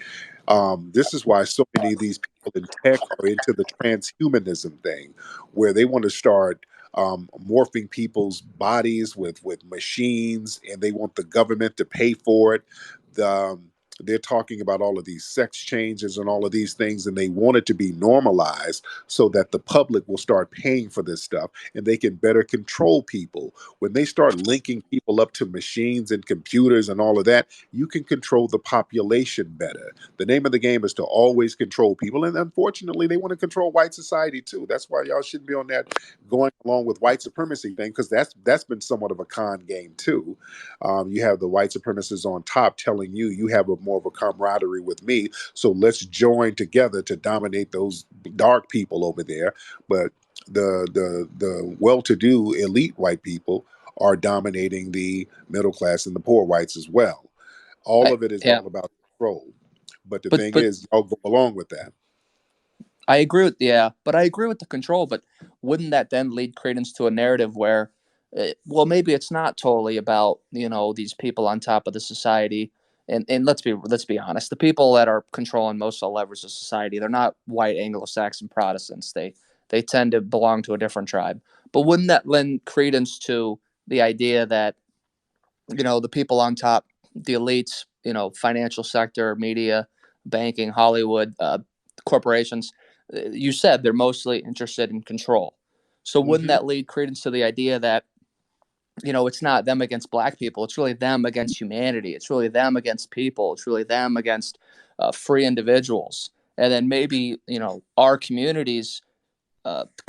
This is why so many of these people in tech are into the transhumanism thing, where they want to start morphing people's bodies with machines, and they want the government to pay for it. The, they're talking about all of these sex changes and all of these things, and they want it to be normalized so that the public will start paying for this stuff and they can better control people. When they start linking people up to machines and computers and all of that, you can control the population better. The name of the game is to always control people, and unfortunately, they want to control white society too. That's why y'all shouldn't be on that going along with white supremacy thing, because that's been somewhat of a con game too. You have the white supremacists on top telling you you have a more of a camaraderie with me, so let's join together to dominate those dark people over there. But the well-to-do elite white people are dominating the middle class and the poor whites as well. All of it is yeah, all about control. But the thing but is, y'all go along with that. I agree with but I agree with the control. But wouldn't that then lead credence to a narrative where, well, maybe it's not totally about these people on top of the society, and let's be honest, the people that are controlling most of the levers of society, they're not white Anglo-Saxon Protestants. They tend to belong to a different tribe. But wouldn't that lend credence to the idea that the people on top, the elites, financial sector, media, banking, Hollywood, corporations, you said they're mostly interested in control. So wouldn't Hmm. that lead credence to the idea that it's not them against black people, it's really them against humanity, it's really them against people, it's really them against free individuals, and then maybe our communities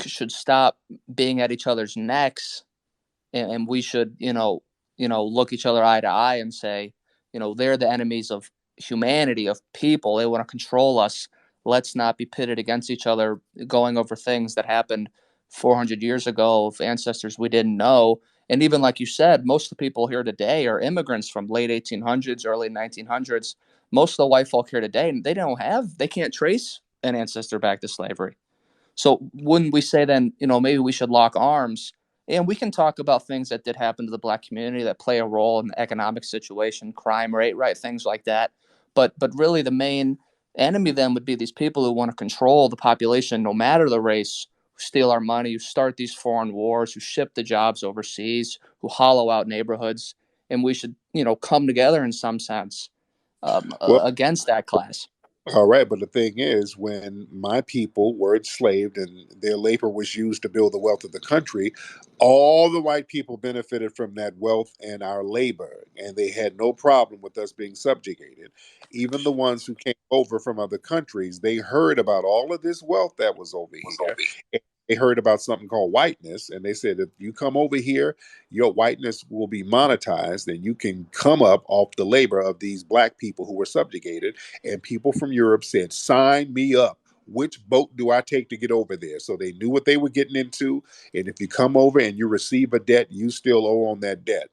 should stop being at each other's necks, and we should look each other eye to eye and say, they're the enemies of humanity, of people, they want to control us. Let's not be pitted against each other going over things that happened 400 years ago of ancestors we didn't know. And even like you said, most of the people here today are immigrants from late 1800s, early 1900s. Most of the white folk here today, they can't trace an ancestor back to slavery. So wouldn't we say then, maybe we should lock arms, and we can talk about things that did happen to the black community that play a role in the economic situation, crime rate, right, things like that. But really the main enemy then would be these people who want to control the population, no matter the race, who steal our money, who start these foreign wars, who ship the jobs overseas, who hollow out neighborhoods, and we should, come together in some sense Well, against that class. all right, but the thing is, when my people were enslaved and their labor was used to build the wealth of the country, all the white people benefited from that wealth and our labor, and they had no problem with us being subjugated. Even the ones who came over from other countries, they heard about all of this wealth that was over here. And they heard about something called whiteness, and they said, if you come over here, your whiteness will be monetized, and you can come up off the labor of these black people who were subjugated. And people from Europe said, sign me up. Which boat do I take to get over there? So they knew what they were getting into. And if you come over and you receive a debt, you still owe on that debt.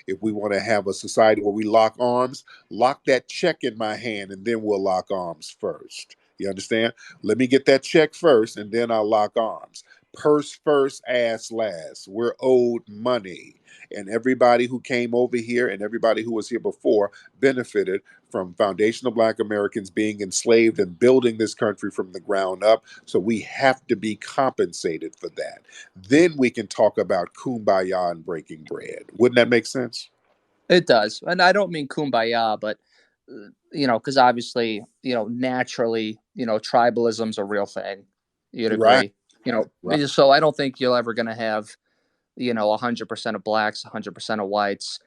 If we want to have a society where we lock arms, lock that check in my hand and then we'll lock arms first. You understand? Let me get that check first and then I'll lock arms. Purse first, ass last. We're owed money. And everybody who came over here and everybody who was here before benefited from foundational black Americans being enslaved and building this country from the ground up. So we have to be compensated for that. Then we can talk about kumbaya and breaking bread. Wouldn't that make sense? It does. And I don't mean kumbaya, but, because obviously, naturally, tribalism's a real thing. You'd Right, agree. right, So I don't think you're ever going to have, 100% of blacks, 100% of whites,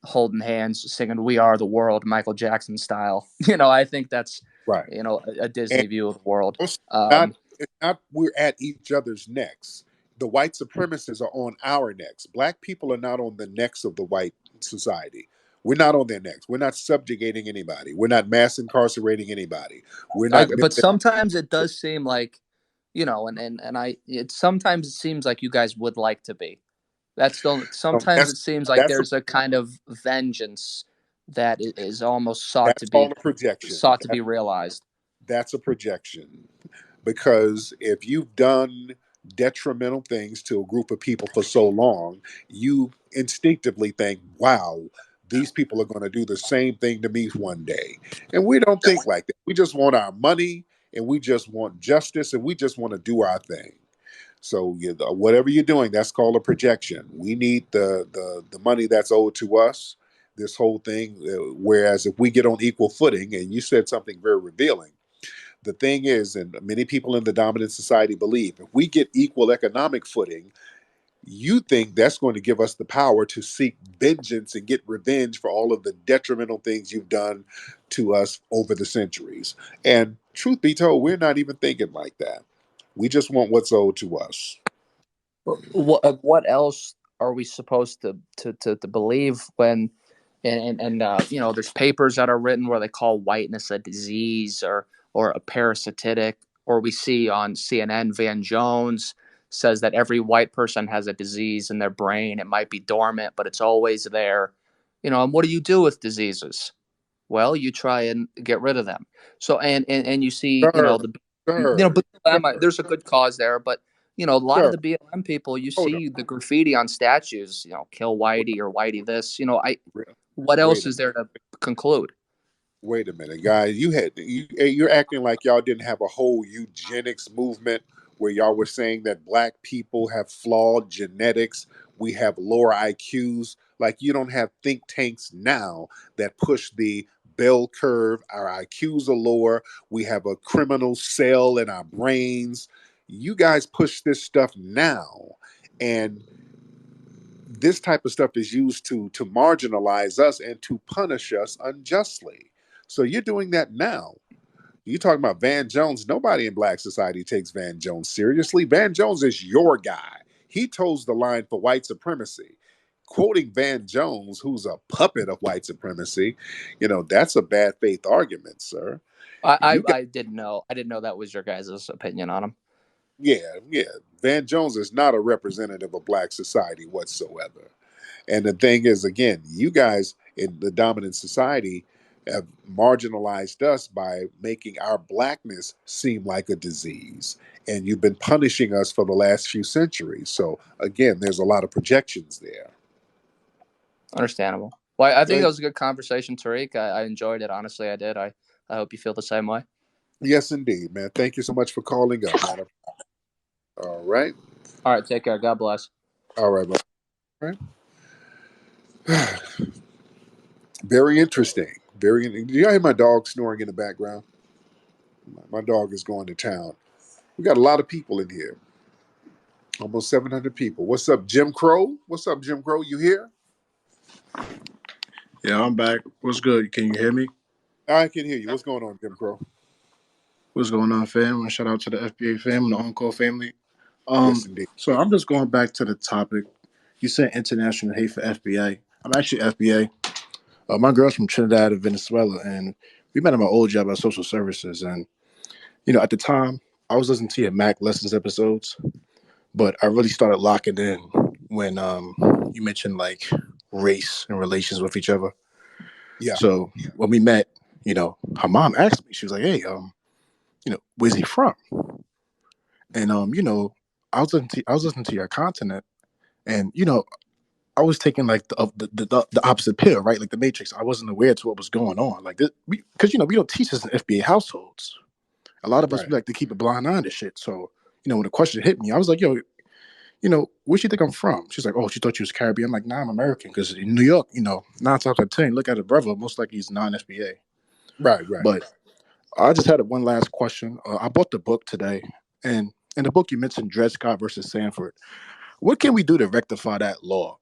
holding hands, singing "We Are the World" Michael Jackson style. I think that's, right. a And Disney view of the world. also, not Um, it's not we're at each other's necks. The white supremacists are on our necks. Black people are not on the necks of the white society. We're not on their necks. We're not subjugating anybody. We're not mass incarcerating anybody. We're not. but sometimes it does seem like, and it sometimes it seems like you guys would like to be. That's the sometimes That's it seems like that's a there's a kind of vengeance that is almost sought that's to called be a projection. realized. That's a projection. Because if you've done detrimental things to a group of people for so long, you instinctively think, wow, these people are going to do the same thing to me one day. And we don't think like that. We just want our money, and we just want justice, and we just want to do our thing. So whatever you're doing, that's called a projection. We need the money that's owed to us. This whole thing. Whereas if we get on equal footing, and you said something very revealing, the thing is, and many people in the dominant society believe, if we get equal economic footing, you think that's going to give us the power to seek vengeance and get revenge for all of the detrimental things you've done to us over the centuries. And truth be told, we're not even thinking like that. We just want what's owed to us. What else are we supposed to believe when you know, there's papers that are written where they call whiteness a disease or a parasitic, or we see on CNN Van Jones says that every white person has a disease in their brain. It might be dormant, but it's always there. You know, and what do you do with diseases? Well, you try and get rid of them. So and you see, you know, Sir, you know, sir, BLM, sir, there's a good cause there, but you know, a lot of sir, the BLM people, you hold on. see the graffiti on statues, you know, kill Whitey or Whitey this, you know, what Wait else a is there to conclude? Wait a minute, guys. You're acting like y'all didn't have a whole eugenics movement where y'all were saying that black people have flawed genetics, we have lower IQs. Like you don't have think tanks now that push the bell curve. Our IQs are lower. We have a criminal cell in our brains. You guys push this stuff now, and this type of stuff is used to marginalize us and to punish us unjustly. So you're doing that now. You talking about Van Jones? Nobody in Black society takes Van Jones seriously. Van Jones is your guy. He toes the line for white supremacy. Quoting Van Jones, who's a puppet of white supremacy, that's a bad faith argument, sir. You got I didn't know. I didn't know that was your guys' opinion on him. yeah. Van Jones is not a representative of Black society whatsoever. And the thing is, again, you guys in the dominant society have marginalized us by making our blackness seem like a disease. And you've been punishing us for the last few centuries. So, again, there's a lot of projections there. Understandable. Well, I think Uh, that was a good conversation, Tariq. I enjoyed it. Honestly, I did. I hope you feel the same way. yes, indeed, man. Thank you so much for calling up, man. All right. All right, take care. God bless. All right, bro. All right. Very interesting. Do y'all hear my dog snoring in the background? My dog is going to town. We got a lot of people in here. Almost 700 people. What's up, Jim Crow? What's up, Jim Crow? You here? Yeah, I'm back. What's good? Can you hear me? I can hear you. What's going on, Jim Crow? What's going on, fam? And shout out to the FBA fam and the Encore family. Yes, indeed. So I'm just going back to the topic. You said international hate for FBA. I'm actually FBA. My girl's from Trinidad and Venezuela, and we met at my old job at social services. And at the time, I was listening to your Mac lessons episodes, but I really started locking in when you mentioned like race and relations with each other. Yeah. So when we met, her mom asked me. She was like, "Hey, where's he from?" And I was listening to your content, and I was taking like the opposite pill, right? Like the Matrix. I wasn't aware to what was going on. Like this, because we don't teach this in FBA households. A lot of us Right. we like to keep a blind eye on this shit. So when the question hit me, I was like, "Yo, where she think I'm from?" She's like, "Oh, she thought you was Caribbean." I'm like, "Nah, I'm American." Because in New York, 9 times out of 10, look at a brother, most likely he's non-FBA. Right. Right. But I just had one last question. I bought the book today, and in the book you mentioned Dred Scott versus Sanford. What can we do to rectify that law?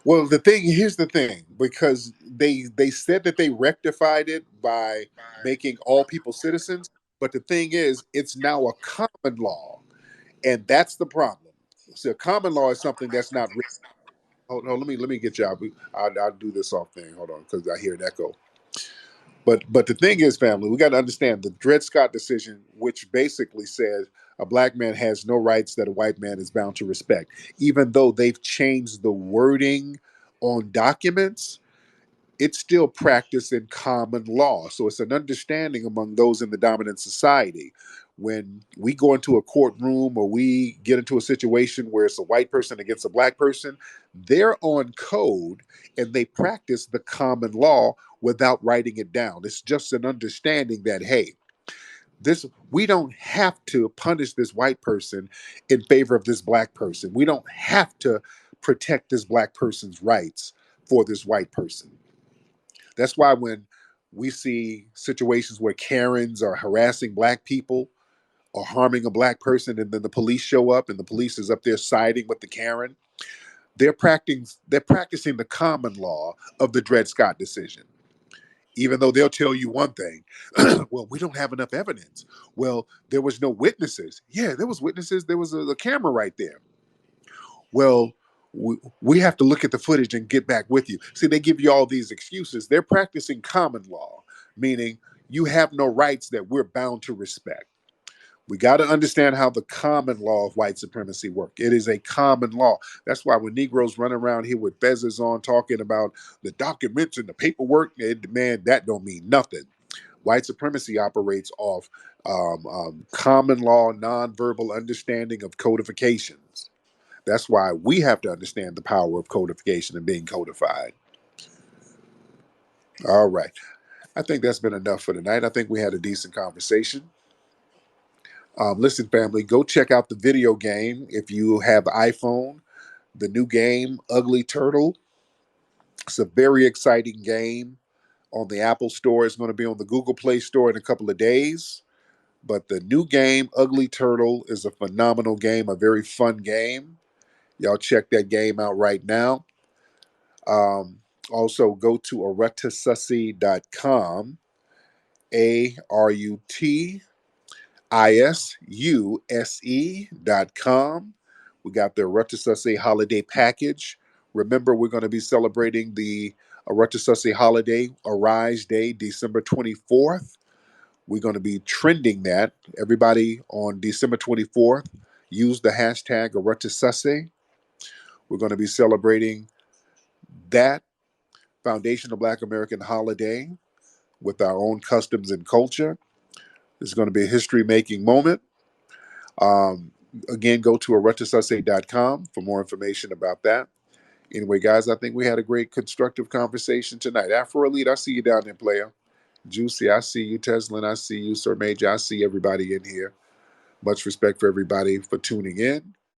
Well, here's the thing, because they said that they rectified it by making all people citizens, but the thing is, it's now a common law, and that's the problem. So, common law is something that's not. Hold on, let me get you. I'll do this off thing. Hold on, because I hear an echo. But the thing is, family, we got to understand the Dred Scott decision, which basically says a black man has no rights that a white man is bound to respect. Even though they've changed the wording on documents, it's still practiced in common law. So it's an understanding among those in the dominant society. When we go into a courtroom or we get into a situation where it's a white person against a black person, they're on code and they practice the common law without writing it down. It's just an understanding that, hey, this we don't have to punish this white person in favor of this black person. We don't have to protect this black person's rights for this white person. That's why when we see situations where Karens are harassing black people or harming a black person, and then the police show up and the police is up there siding with the Karen, they're practicing the common law of the Dred Scott decision. Even though they'll tell you one thing, well, we don't have enough evidence. Well, there was no witnesses. Yeah, there was witnesses. There was a camera right there. Well, we have to look at the footage and get back with you. See, they give you all these excuses. They're practicing common law, meaning you have no rights that we're bound to respect. We got to understand how the common law of white supremacy work. It is a common law. That's why when Negroes run around here with fezzes on talking about the documents and the paperwork, man, that don't mean nothing. White supremacy operates off common law, nonverbal understanding of codifications. That's why we have to understand the power of codification and being codified. All right. I think that's been enough for tonight. I think we had a decent conversation. Listen, family, go check out the video game if you have iPhone. The new game, Ugly Turtle. It's a very exciting game on the Apple Store. It's going to be on the Google Play Store in a couple of days. But the new game, Ugly Turtle, is a phenomenal game, a very fun game. Y'all check that game out right now. Also, go to arutisussy.com, ARUTISUSE.com. We got the Arutisussy holiday package. Remember, we're going to be celebrating the Arutisussy holiday, Arise Day, December 24th. We're going to be trending that. Everybody on December 24th, use the hashtag Arutisussy. We're going to be celebrating that foundational Black American holiday with our own customs and culture. It's going to be a history-making moment. Um, Again, go to arutisussy.com for more information about that. Anyway, guys, I think we had a great constructive conversation tonight. Afro Elite, I see you down there, player. Juicy, I see you. Teslin, I see you. Sir Major, I see everybody in here. Much respect for everybody for tuning in.